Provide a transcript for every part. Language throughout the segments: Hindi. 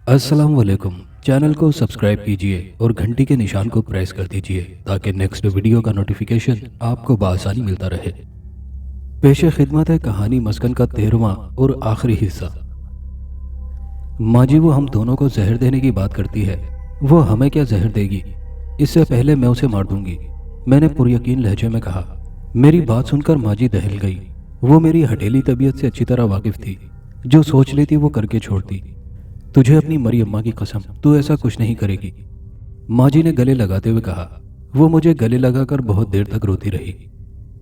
अस्सलाम वालेकुम। चैनल को सब्सक्राइब कीजिए और घंटी के निशान को प्रेस कर दीजिए ताकि नेक्स्ट वीडियो का नोटिफिकेशन आपको बआसानी मिलता रहे। पेशे खिदमत है कहानी मस्कन का 13वां और आखिरी हिस्सा। माजी वो हम दोनों को जहर देने की बात करती है, वो हमें क्या जहर देगी? इससे पहले मैं उसे मार दूंगी, मैंने पुरयकीन लहजे में कहा। मेरी बात सुनकर माजी दहल गई। वो मेरी हटेली तबीयत से अच्छी तरह वाकिफ थी। जो सोच लेती वो करके छोड़ती। तुझे अपनी मरी अम्मा की कसम, तू ऐसा कुछ नहीं करेगी, माजी ने गले लगाते हुए कहा। वो मुझे गले लगाकर बहुत देर तक रोती रही।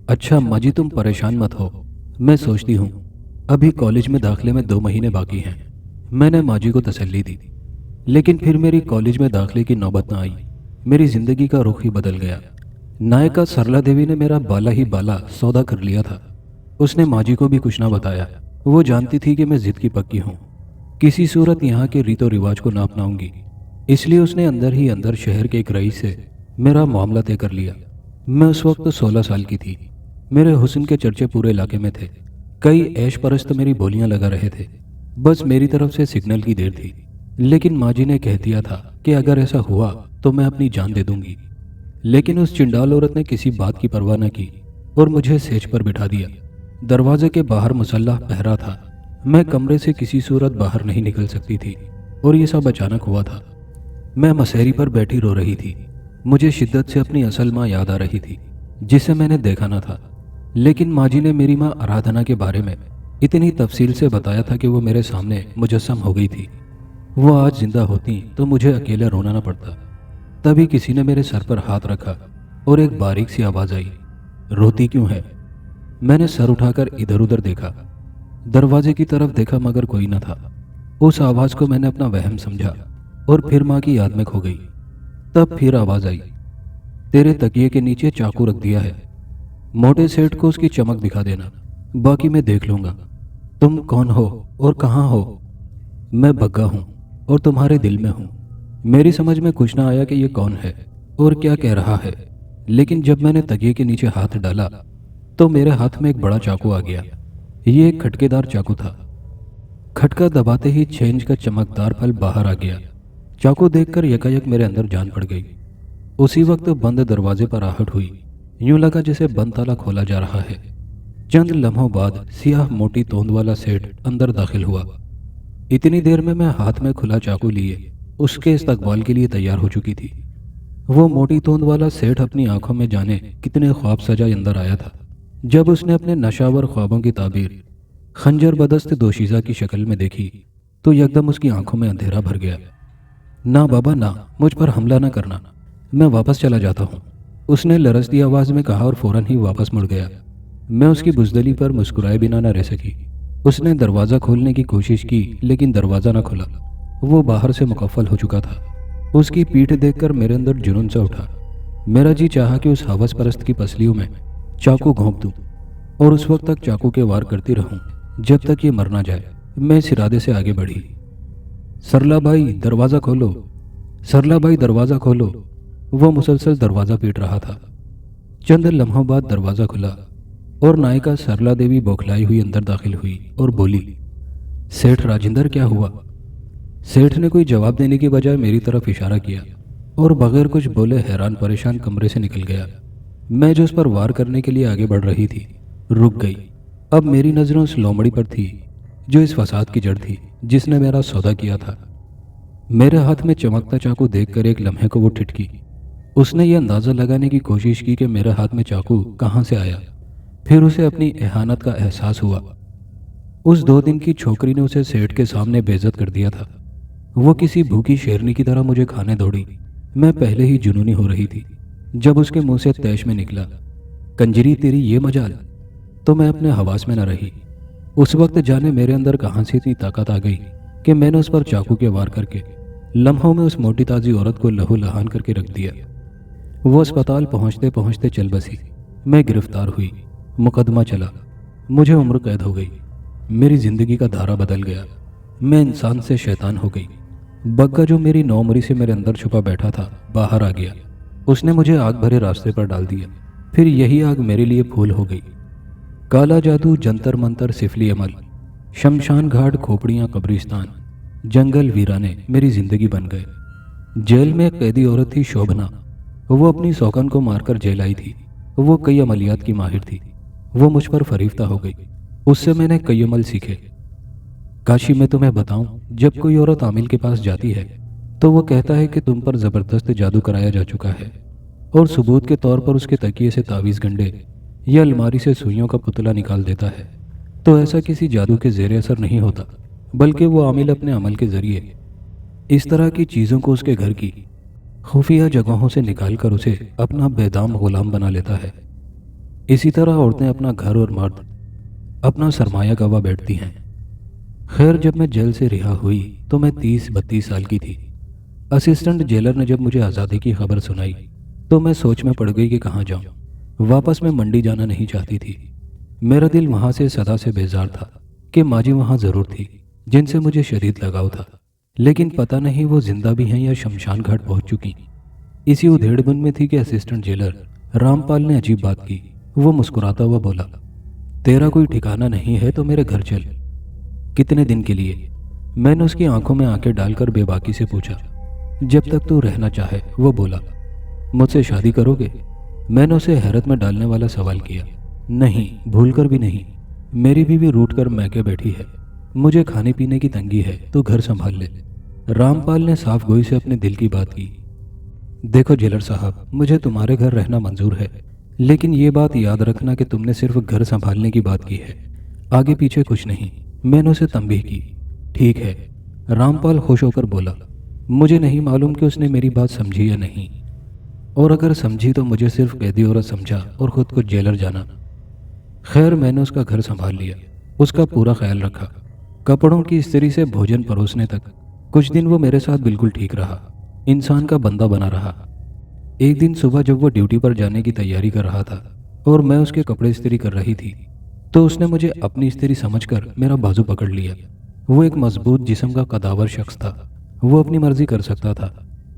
अच्छा माजी, तुम परेशान मत हो, मैं सोचती हूँ। अभी कॉलेज में दाखिले में 2 महीने बाकी हैं, मैंने माजी को तसल्ली दी। लेकिन फिर मेरी कॉलेज में दाखिले की नौबत न आई। मेरी जिंदगी का रुख ही बदल गया। नायिका सरला देवी ने मेरा बाला ही बाला सौदा कर लिया था। उसने माजी को भी कुछ ना बताया। वो जानती थी कि मैं जिद की पक्की हूँ, किसी सूरत यहाँ के रीतो रिवाज को ना अपनाऊंगी। इसलिए उसने अंदर ही अंदर शहर के एक रईस से मेरा मामला तय कर लिया। मैं उस वक्त 16 साल की थी। मेरे हुस्न के चर्चे पूरे इलाके में थे। कई ऐश परस्त मेरी बोलियां लगा रहे थे। बस मेरी तरफ से सिग्नल की देर थी। लेकिन माजी ने कह दिया था कि अगर ऐसा हुआ तो मैं अपनी जान दे दूंगी। लेकिन उस चिंडाल औरत ने किसी बात की परवाह न की और मुझे सेज पर बिठा दिया। दरवाजे के बाहर मुसल्लाह पहरा था। मैं कमरे से किसी सूरत बाहर नहीं निकल सकती थी और ये सब अचानक हुआ था। मैं मसहरी पर बैठी रो रही थी। मुझे शिद्दत से अपनी असल माँ याद आ रही थी, जिसे मैंने देखा न था। लेकिन माजी ने मेरी माँ आराधना के बारे में इतनी तफसील से बताया था कि वो मेरे सामने मुजस्सम हो गई थी। वो आज जिंदा होती तो मुझे अकेले रोना न पड़ता। तभी किसी ने मेरे सर पर हाथ रखा और एक बारीक सी आवाज़ आई, रोती क्यों है? मैंने सर उठाकर इधर उधर देखा। दरवाजे की तरफ देखा मगर कोई न था। उस आवाज को मैंने अपना वहम समझा और फिर माँ की याद में खो गई। तब फिर आवाज आई, तेरे तकिए के नीचे चाकू रख दिया है, मोटे सेठ को उसकी चमक दिखा देना, बाकी मैं देख लूंगा। तुम कौन हो और कहाँ हो? मैं बग्गा हूँ और तुम्हारे दिल में हूँ। मेरी समझ में कुछ ना आया कि ये कौन है और क्या कह रहा है। लेकिन जब मैंने तकिए के नीचे हाथ डाला तो मेरे हाथ में एक बड़ा चाकू आ गया। ये एक खटकेदार चाकू था। खटका दबाते ही 6 इंच का चमकदार फल बाहर आ गया। चाकू देखकर यकायक मेरे अंदर जान पड़ गई। उसी वक्त बंद दरवाजे पर आहट हुई। यूं लगा जैसे बंद ताला खोला जा रहा है। चंद लम्हों बाद सियाह मोटी तोंद वाला सेठ अंदर दाखिल हुआ। इतनी देर में मैं हाथ में खुला चाकू लिए उसके इस्तकबाल के लिए तैयार हो चुकी थी। वो मोटी तोंद वाला सेठ अपनी आंखों में जाने कितने ख्वाब सजा अंदर आया था। जब उसने अपने नशावर ख्वाबों की ताबीर खंजर बदस्त दोशीज़ा की शक्ल में देखी तो यकदम उसकी आंखों में अंधेरा भर गया। ना बाबा ना, मुझ पर हमला ना करना, मैं वापस चला जाता हूँ, उसने लरजती आवाज़ में कहा और फौरन ही वापस मुड़ गया। मैं उसकी बुजदली पर मुस्कुराए बिना न रह सकी। उसने दरवाज़ा खोलने की कोशिश की लेकिन दरवाज़ा न खुला। वो बाहर से मुकफ्फल हो चुका था। उसकी पीठ देखकर मेरे अंदर जुनून सा उठा। मेरा जी चाहा कि उस हवस परस्त की पसलियों में चाकू घोंप दूं और उस वक्त तक चाकू के वार करती रहूं जब तक ये मर ना जाए। मैं इस इरादे से आगे बढ़ी। सरला भाई दरवाज़ा खोलो, सरला भाई दरवाज़ा खोलो। वो मुसलसल दरवाज़ा पीट रहा था। चंद लम्हों बाद दरवाज़ा खुला और नायिका सरला देवी बौखलाई हुई अंदर दाखिल हुई और बोली, सेठ राजिंदर क्या हुआ? सेठ ने कोई जवाब देने की बजाय मेरी तरफ इशारा किया और बगैर कुछ बोले हैरान परेशान कमरे से निकल गया। मैं जो उस पर वार करने के लिए आगे बढ़ रही थी रुक गई। अब मेरी नज़रें उस लोमड़ी पर थी जो इस फसाद की जड़ थी, जिसने मेरा सौदा किया था। मेरे हाथ में चमकता चाकू देखकर एक लम्हे को वो ठिठकी। उसने ये अंदाज़ा लगाने की कोशिश की कि मेरे हाथ में चाकू कहाँ से आया। फिर उसे अपनी एहानत का एहसास हुआ। उस 2 दिन की छोकरी ने उसे सेठ के सामने बेइज्जत कर दिया था। वो किसी भूखी शेरनी की तरह मुझे खाने दौड़ी। मैं पहले ही जुनूनी हो रही थी जब उसके मुंह से तैश में निकला, कंजरी तेरी ये मजाल, तो मैं अपने हवास में न रही। उस वक्त जाने मेरे अंदर कहाँ से इतनी ताकत आ गई कि मैंने उस पर चाकू के वार करके लम्हों में उस मोटी ताजी औरत को लहू लहान करके रख दिया। वो अस्पताल पहुँचते पहुँचते चल बसी। मैं गिरफ्तार हुई, मुकदमा चला, मुझे उम्र कैद हो गई। मेरी जिंदगी का धारा बदल गया। मैं इंसान से शैतान हो गई। बग्गा जो मेरी नौमरी से मेरे अंदर छुपा बैठा था बाहर आ गया। उसने मुझे आग भरे रास्ते पर डाल दिया। फिर यही आग मेरे लिए फूल हो गई। काला जादू, जंतर मंतर, सिफली अमल, शमशान घाट, खोपड़ियाँ, कब्रिस्तान, जंगल वीराने मेरी जिंदगी बन गए। जेल में एक कैदी औरत थी शोभना। वो अपनी सौगन को मारकर जेल आई थी। वो कई अमलियात की माहिर थी। वो मुझ पर फरीफ्ता हो गई। उससे मैंने कई अमल सीखे। काशी मैं तुम्हें बताऊं, जब कोई औरत आमिल के पास जाती है तो वो कहता है कि तुम पर जबरदस्त जादू कराया जा चुका है, और सबूत के तौर पर उसके तकिए से तावीज़ गंडे या अलमारी से सुइयों का पुतला निकाल देता है। तो ऐसा किसी जादू के जेर असर नहीं होता, बल्कि वो आमिल अपने अमल के जरिए इस तरह की चीज़ों को उसके घर की खुफिया जगहों से निकालकर उसे अपना बेदाम गुलाम बना लेता है। इसी तरह औरतें अपना घर और मर्द अपना सरमाया गवा बैठती हैं। खैर, जब मैं जेल से रिहा हुई तो मैं 30-32 साल की थी। असिस्टेंट जेलर ने जब मुझे आज़ादी की खबर सुनाई तो मैं सोच में पड़ गई कि कहाँ जाऊं। वापस मैं मंडी जाना नहीं चाहती थी। मेरा दिल वहाँ से सदा से बेजार था कि माजी वहाँ ज़रूर थी, जिनसे मुझे शदीद लगाव था, लेकिन पता नहीं वो जिंदा भी हैं या शमशान घाट पहुँच चुकी। इसी उधेड़बुन में थी कि असिस्टेंट जेलर रामपाल ने अजीब बात की। वो मुस्कुराता हुआ बोला, तेरा कोई ठिकाना नहीं है तो मेरे घर चल। कितने दिन के लिए? मैंने उसकी आंखों में आंखें डालकर बेबाकी से पूछा। जब तक तू रहना चाहे, वो बोला। मुझसे शादी करोगे? मैंने उसे हैरत में डालने वाला सवाल किया। नहीं, भूलकर भी नहीं। मेरी बीवी रूठ कर मैके बैठी है। मुझे खाने पीने की तंगी है, तो घर संभाल ले। रामपाल ने साफ गोई से अपने दिल की बात की। देखो जेलर साहब, मुझे तुम्हारे घर रहना मंजूर है, लेकिन ये बात याद रखना कि तुमने सिर्फ घर संभालने की बात की है, आगे पीछे कुछ नहीं। मैंने उसे तंबीह की। ठीक है, रामपाल खुश होकर बोला। मुझे नहीं मालूम कि उसने मेरी बात समझी या नहीं, और अगर समझी तो मुझे सिर्फ कैदी औरत समझा और खुद को जेलर जाना। खैर, मैंने उसका घर संभाल लिया, उसका पूरा ख्याल रखा। कपड़ों की इस्त्री से भोजन परोसने तक कुछ दिन वो मेरे साथ बिल्कुल ठीक रहा, इंसान का बंदा बना रहा। एक दिन सुबह जब वो ड्यूटी पर जाने की तैयारी कर रहा था और मैं उसके कपड़े इस्त्री कर रही थी, तो उसने मुझे अपनी स्त्री समझकर मेरा बाजू पकड़ लिया। वो एक मजबूत जिस्म का कदावर शख्स था। वो अपनी मर्जी कर सकता था,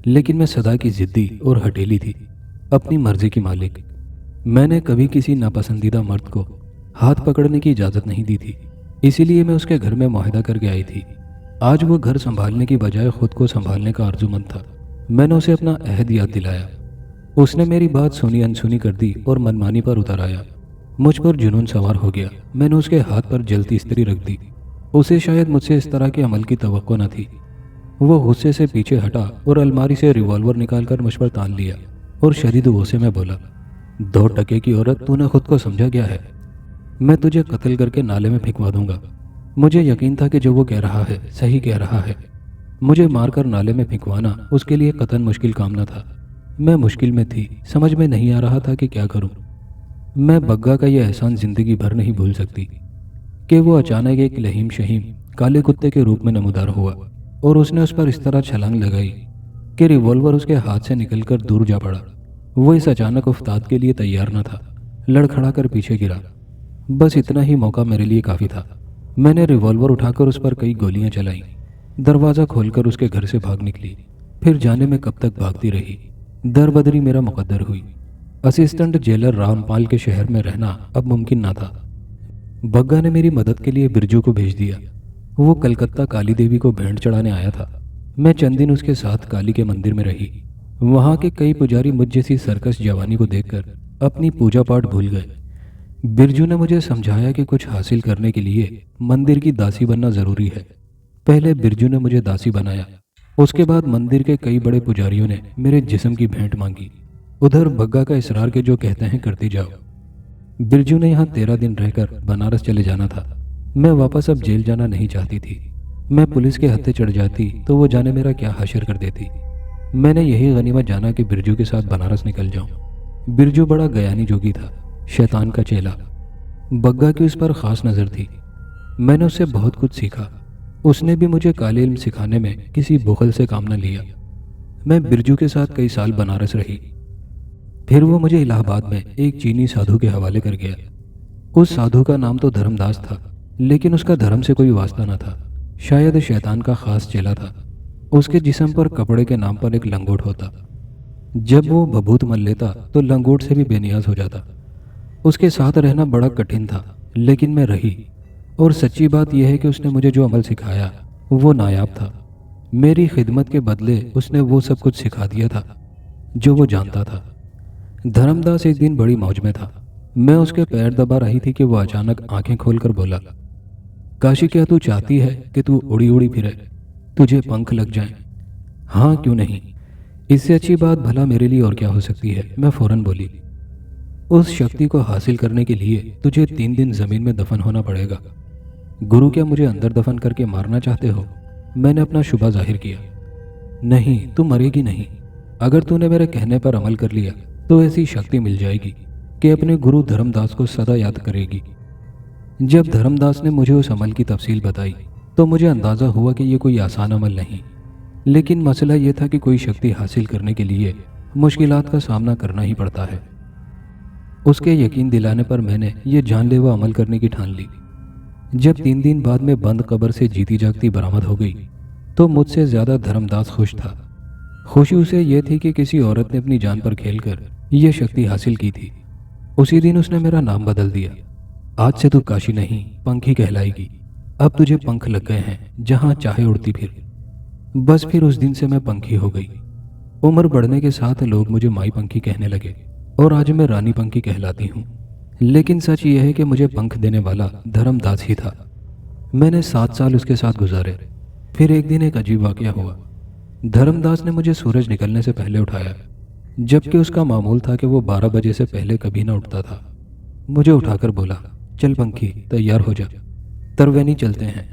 लेकिन मैं सदा की जिद्दी और हटेली थी, अपनी मर्जी की मालिक। मैंने कभी किसी नापसंदीदा मर्द को हाथ पकड़ने की इजाज़त नहीं दी थी, इसीलिए मैं उसके घर में मुआहदा करके आई थी। आज वो घर संभालने की बजाय खुद को संभालने का आरजूमंद था। मैंने उसे अपना अहद याद दिलाया। उसने मेरी बात सुनी अनसुनी कर दी और मनमानी पर उतर आया। मुझ पर जुनून सवार हो गया। मैंने उसके हाथ पर जलती इस्त्री रख दी। उसे शायद मुझसे इस तरह के अमल की तवक्को न थी। वो गुस्से से पीछे हटा और अलमारी से रिवॉल्वर निकालकर मुझ पर तान लिया और शदीद गुस्से में बोला, 2 टके की औरत, तूने खुद को समझा क्या है? मैं तुझे कत्ल करके नाले में फेंकवा दूंगा। मुझे यकीन था कि जो वो कह रहा है सही कह रहा है। मुझे मारकर नाले में फेंकवाना उसके लिए कतन मुश्किल काम न था। मैं मुश्किल में थी, समझ में नहीं आ रहा था कि क्या करूं। मैं बग्गा का यह एहसान जिंदगी भर नहीं भूल सकती कि वो अचानक एक लहीम शहीम काले कुत्ते के रूप में नमूदार हुआ और उसने उस पर इस तरह छलांग लगाई कि रिवॉल्वर उसके हाथ से निकलकर दूर जा पड़ा। वो इस अचानक उफ्ताद के लिए तैयार न था, लड़खड़ा कर पीछे गिरा। बस इतना ही मौका मेरे लिए काफ़ी था। मैंने रिवॉल्वर उठाकर उस पर कई गोलियां चलाई। दरवाज़ा खोलकर उसके घर से भाग निकली। फिर जाने में कब तक भागती रही। दर बदरी मेरा मुकद्दर हुई। असिस्टेंट जेलर रामपाल के शहर में रहना अब मुमकिन ना था। बग्गा ने मेरी मदद के लिए बिरजू को भेज दिया। वो कलकत्ता काली देवी को भेंट चढ़ाने आया था। मैं चंद दिन उसके साथ काली के मंदिर में रही। वहाँ के कई पुजारी मुझ जैसी सर्कस जवानी को देखकर अपनी पूजा पाठ भूल गए। बिरजू ने मुझे समझाया कि कुछ हासिल करने के लिए मंदिर की दासी बनना ज़रूरी है। पहले बिरजू ने मुझे दासी बनाया, उसके बाद मंदिर के कई बड़े पुजारियों ने मेरे जिस्म की भेंट मांगी। उधर बग्गा का इसरार के जो कहते हैं करती जाओ। बिरजू ने यहाँ 13 दिन रहकर बनारस चले जाना था। मैं वापस अब जेल जाना नहीं चाहती थी। मैं पुलिस के हत्थे चढ़ जाती तो वो जाने मेरा क्या हशर कर देती। मैंने यही गनीमत जाना कि बिरजू के साथ बनारस निकल जाऊं। बिरजू बड़ा गयानी जोगी था, शैतान का चेला। बग्गा की उस पर खास नज़र थी। मैंने उससे बहुत कुछ सीखा। उसने भी मुझे काले इल्म सिखाने में किसी बुखल से काम न लिया। मैं बिरजू के साथ कई साल बनारस रही। फिर वो मुझे इलाहाबाद में एक चीनी साधु के हवाले कर गया। उस साधु का नाम तो धर्मदास था, लेकिन उसका धर्म से कोई वास्ता न था। शायद शैतान का खास चेला था। उसके जिस्म पर कपड़े के नाम पर एक लंगोट होता। जब वो बबूत मल लेता तो लंगोट से भी बेनियाज हो जाता। उसके साथ रहना बड़ा कठिन था, लेकिन मैं रही। और सच्ची बात यह है कि उसने मुझे जो अमल सिखाया वो नायाब था। मेरी खिदमत के बदले उसने वो सब कुछ सिखा दिया था जो वो जानता था। धर्मदास एक दिन बड़ी मौज में था। मैं उसके पैर दबा रही थी कि वो अचानक आंखें खोलकर बोला, काशी, क्या तू चाहती है कि तू उड़ी उड़ी फिरे, तुझे पंख लग जाएं? हाँ, क्यों नहीं। इससे अच्छी बात भला मेरे लिए और क्या हो सकती है, मैं फौरन बोली। उस शक्ति को हासिल करने के लिए तुझे 3 दिन जमीन में दफन होना पड़ेगा। गुरु, क्या मुझे अंदर दफन करके मारना चाहते हो? मैंने अपना शुबा जाहिर किया। नहीं, तू मरेगी नहीं। अगर तूने मेरे कहने पर अमल कर लिया तो ऐसी शक्ति मिल जाएगी कि अपने गुरु धर्मदास को सदा याद करेगी। जब धर्मदास ने मुझे उस अमल की तफसील बताई तो मुझे अंदाज़ा हुआ कि यह कोई आसान अमल नहीं, लेकिन मसला यह था कि कोई शक्ति हासिल करने के लिए मुश्किलात का सामना करना ही पड़ता है। उसके यकीन दिलाने पर मैंने ये जानलेवा अमल करने की ठान ली। जब 3 दिन बाद में बंद कब्र से जीती जागती बरामद हो गई तो मुझसे ज़्यादा धर्मदास खुश था। खुशी उसे यह थी कि किसी औरत ने अपनी जान पर खेलकर यह शक्ति हासिल की थी। उसी दिन उसने मेरा नाम बदल दिया। आज से तू काशी नहीं, पंखी कहलाएगी। अब तुझे पंख लग गए हैं, जहां चाहे उड़ती फिर। बस फिर उस दिन से मैं पंखी हो गई। उम्र बढ़ने के साथ लोग मुझे माई पंखी कहने लगे और आज मैं रानी पंखी कहलाती हूँ। लेकिन सच यह है कि मुझे पंख देने वाला धर्मदास ही था। मैंने 7 साल उसके साथ गुजारे। फिर एक दिन एक अजीब वाकया हुआ। धर्मदास ने मुझे सूरज निकलने से पहले उठाया, जबकि उसका मामूल था कि वो 12 बजे से पहले कभी ना उठता था। मुझे उठाकर बोला, चल पंखी, तैयार हो जा, तरवैनी चलते हैं।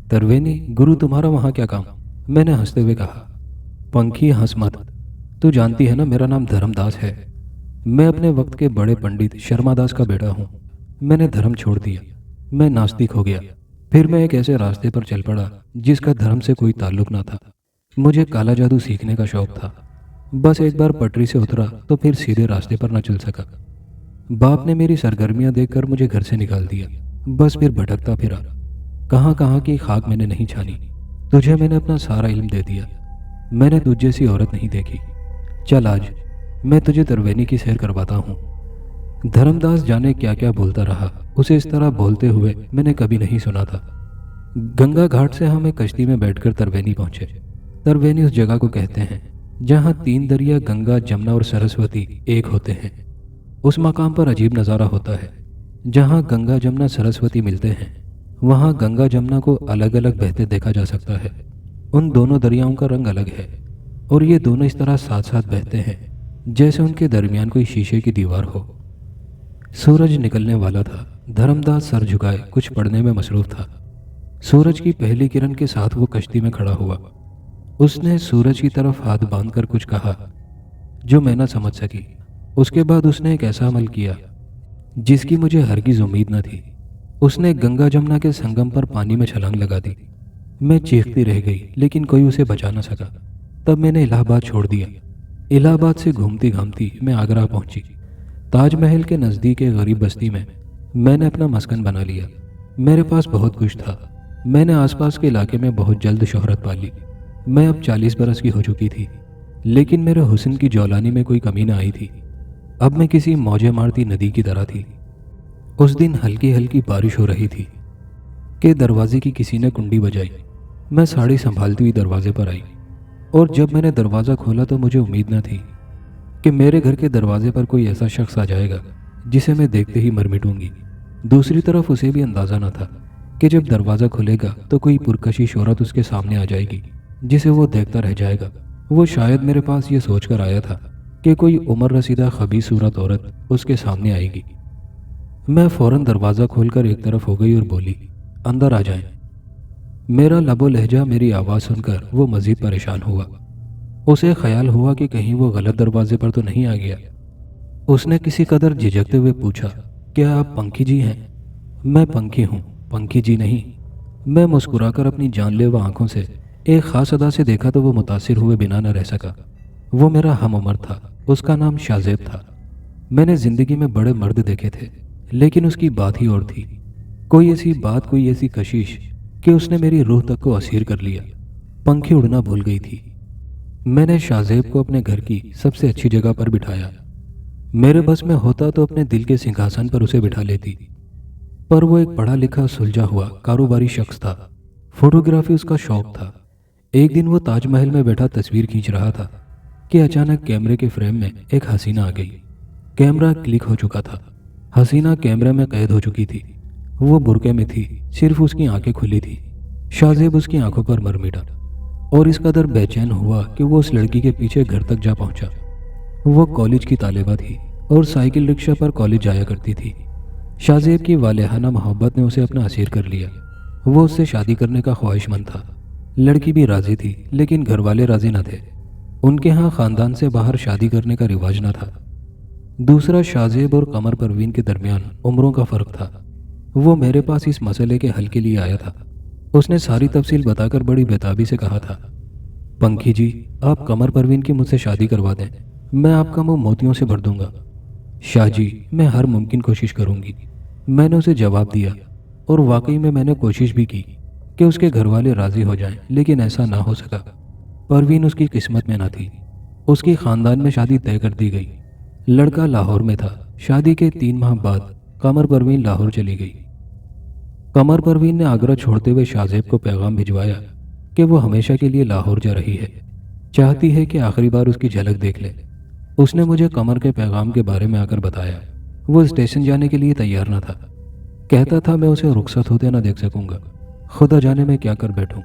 तरवैनी? गुरु, तुम्हारा वहाँ क्या काम? मैंने हंसते हुए कहा। पंखी, हंस मत। तू जानती है ना मेरा नाम धर्मदास है। मैं अपने वक्त के बड़े पंडित शर्मादास का बेटा हूँ। मैंने धर्म छोड़ दिया, मैं नास्तिक हो गया। फिर मैं एक ऐसे रास्ते पर चल पड़ा जिसका धर्म से कोई ताल्लुक ना था। मुझे काला जादू सीखने का शौक था। बस एक बार पटरी से उतरा तो फिर सीधे रास्ते पर न चल सका। बाप ने मेरी सरगर्मियां देखकर मुझे घर से निकाल दिया। बस फिर भटकता फिरा। कहाँ कहाँ की खाक मैंने नहीं छानी। तुझे मैंने अपना सारा इल्म दे दिया। मैंने तुझ जैसी औरत नहीं देखी। चल आज मैं तुझे तरवैनी की सैर करवाता हूँ। धर्मदास जाने क्या क्या बोलता रहा। उसे इस तरह बोलते हुए मैंने कभी नहीं सुना था। गंगा घाट से हम एक कश्ती में बैठकर तरवैनी पहुंचे। तरवैनी उस जगह को कहते हैं जहाँ 3 दरिया गंगा, जमुना और सरस्वती एक होते हैं। उस मकाम पर अजीब नज़ारा होता है। जहाँ गंगा, जमुना, सरस्वती मिलते हैं वहाँ गंगा जमुना को अलग अलग बहते देखा जा सकता है। उन दोनों दरियाओं का रंग अलग है और ये दोनों इस तरह साथ साथ बहते हैं जैसे उनके दरमियान कोई शीशे की दीवार हो। सूरज निकलने वाला था। धर्मदास सर झुकाए कुछ पढ़ने में मसरूफ था। सूरज की पहली किरण के साथ वो कश्ती में खड़ा हुआ। उसने सूरज की तरफ हाथ बांधकर कुछ कहा जो मैं न समझ सकी। उसके बाद उसने एक ऐसा अमल किया जिसकी मुझे हरगिज उम्मीद न थी। उसने गंगा जमुना के संगम पर पानी में छलांग लगा दी। मैं चीखती रह गई लेकिन कोई उसे बचा न सका। तब मैंने इलाहाबाद छोड़ दिया। इलाहाबाद से घूमती घामती मैं आगरा पहुंची। ताजमहल के नज़दीक एक गरीब बस्ती में मैंने अपना मस्कन बना लिया। मेरे पास बहुत कुछ था। मैंने आसपास के इलाके में बहुत जल्द शोहरत पा ली। मैं अब 40 बरस की हो चुकी थी, लेकिन मेरे हुस्न की जौलानी में कोई कमी न आई थी। अब मैं किसी मौजे मारती नदी की तरह थी। उस दिन हल्की हल्की बारिश हो रही थी कि दरवाजे की किसी ने कुंडी बजाई। मैं साड़ी संभालती हुई दरवाजे पर आई और जब मैंने दरवाज़ा खोला तो मुझे उम्मीद न थी कि मेरे घर के दरवाजे पर कोई ऐसा शख्स आ जाएगा जिसे मैं देखते ही मर मिटूंगी। दूसरी तरफ उसे भी अंदाज़ा न था कि जब दरवाज़ा खुलेगा तो कोई पुरकशिश औरत उसके सामने आ जाएगी जिसे वो देखता रह जाएगा। वो शायद मेरे पास ये सोचकर आया था कि कोई उम्र रसीदा खबीस सूरत औरत उसके सामने आएगी। मैं फौरन दरवाज़ा खोलकर एक तरफ हो गई और बोली, अंदर आ जाएं। मेरा लबो लहजा मेरी आवाज़ सुनकर वो मज़ीद परेशान हुआ। उसे ख्याल हुआ कि कहीं वो गलत दरवाजे पर तो नहीं आ गया। उसने किसी कदर झिझकते हुए पूछा, क्या आप पंखी जी हैं? मैं पंखी हूँ, पंखी जी नहीं। मैं मुस्कुराकर अपनी जानलेवा आंखों से एक ख़ास अदा से देखा तो वो मुतासिर हुए बिना न रह सका। वो मेरा हम उम्र था। उसका नाम शाज़ेब था। मैंने ज़िंदगी में बड़े मर्द देखे थे, लेकिन उसकी बात ही और थी। कोई ऐसी बात, कोई ऐसी कशिश कि उसने मेरी रूह तक को असीर कर लिया। पंखी उड़ना भूल गई थी। मैंने शाज़ेब को अपने घर की सबसे अच्छी जगह पर बिठाया। मेरे बस में होता तो अपने दिल के सिंहासन पर उसे बिठा लेती, पर वो एक पढ़ा लिखा सुलझा हुआ कारोबारी शख्स था। फोटोग्राफी उसका शौक था। एक दिन वो ताजमहल में बैठा तस्वीर खींच रहा था कि अचानक कैमरे के फ्रेम में एक हसीना आ गई। कैमरा क्लिक हो चुका था। हसीना कैमरे में कैद हो चुकी थी। वो बुर्के में थी, सिर्फ उसकी आंखें खुली थी। शाहजेब उसकी आंखों पर मर मिटा और इस कदर बेचैन हुआ कि वो उस लड़की के पीछे घर तक जा पहुंचा। वो कॉलेज की तालिबा थी और साइकिल रिक्शा पर कॉलेज जाया करती थी। शाहजेब की वालेहाना मोहब्बत ने उसे अपना असीर कर लिया। वो उससे शादी करने का ख्वाहिशमंद था। लड़की भी राजी थी, लेकिन घर वाले राजी न थे। उनके यहाँ खानदान से बाहर शादी करने का रिवाज न था। दूसरा, शाहजेब और कमर परवीन के दरमियान उम्रों का फर्क था। वो मेरे पास इस मसले के हल के लिए आया था। उसने सारी तफसील बताकर बड़ी बेताबी से कहा था, पंखी जी, आप कमर परवीन की मुझसे शादी करवा दें, मैं आपका मुंह मोतियों से भर दूंगा। शाह जी, मैं हर मुमकिन कोशिश करूंगी। मैंने उसे जवाब दिया और वाकई में मैंने कोशिश भी की कि उसके घर वाले राजी हो जाएं, लेकिन ऐसा ना हो सका। परवीन उसकी किस्मत में ना थी। उसकी खानदान में शादी तय कर दी गई। लड़का लाहौर में था। शादी के 3 माह बाद कमर परवीन लाहौर चली गई। कमर परवीन ने आगरा छोड़ते हुए शाहजेब को पैगाम भिजवाया कि वो हमेशा के लिए लाहौर जा रही है, चाहती है कि आखिरी बार उसकी झलक देख ले। उसने मुझे कमर के पैगाम के बारे में आकर बताया। वो स्टेशन जाने के लिए तैयार न था। कहता था मैं उसे रुखसत होते ना देख सकूंगा। खुदा जाने मैं क्या कर बैठूं।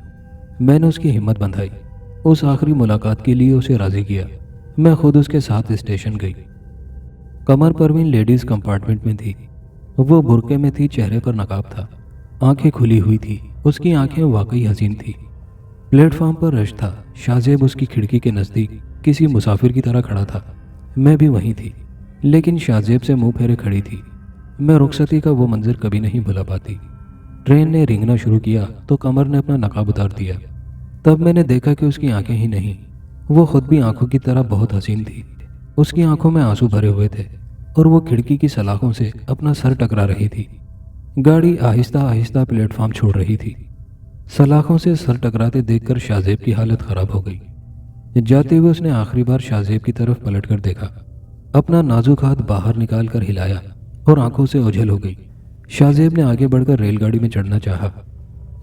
मैंने उसकी हिम्मत बंधाई। उस आखिरी मुलाकात के लिए उसे राजी किया। मैं खुद उसके साथ स्टेशन गई। कमर परवीन लेडीज कंपार्टमेंट में थी। वो बुर्के में थी, चेहरे पर नकाब था, आंखें खुली हुई थी। उसकी आंखें वाकई हसीन थी। प्लेटफॉर्म पर रश था। शाहजेब उसकी खिड़की के नज़दीक किसी मुसाफिर की तरह खड़ा था। मैं भी वहीं थी, लेकिन शाहजेब से मुंह फेरे खड़ी थी। मैं रुखसती का वो मंजर कभी नहीं भुला पाती। ट्रेन ने रेंगना शुरू किया तो कमर ने अपना नकाब उतार दिया। तब मैंने देखा कि उसकी आंखें ही नहीं, वो खुद भी आंखों की तरह बहुत हसीन थी। उसकी आंखों में आंसू भरे हुए थे और वो खिड़की की सलाखों से अपना सर टकरा रही थी। गाड़ी आहिस्ता आहिस्ता प्लेटफॉर्म छोड़ रही थी। सलाखों से सर टकराते देखकर शाहजेब की हालत खराब हो गई। जाते हुए उसने आखिरी बार शाहजेब की तरफ पलट कर देखा, अपना नाजुक हाथ बाहर निकाल कर हिलाया और आंखों से ओझल हो गई। शाहजेब ने आगे बढ़कर रेलगाड़ी में चढ़ना चाहा,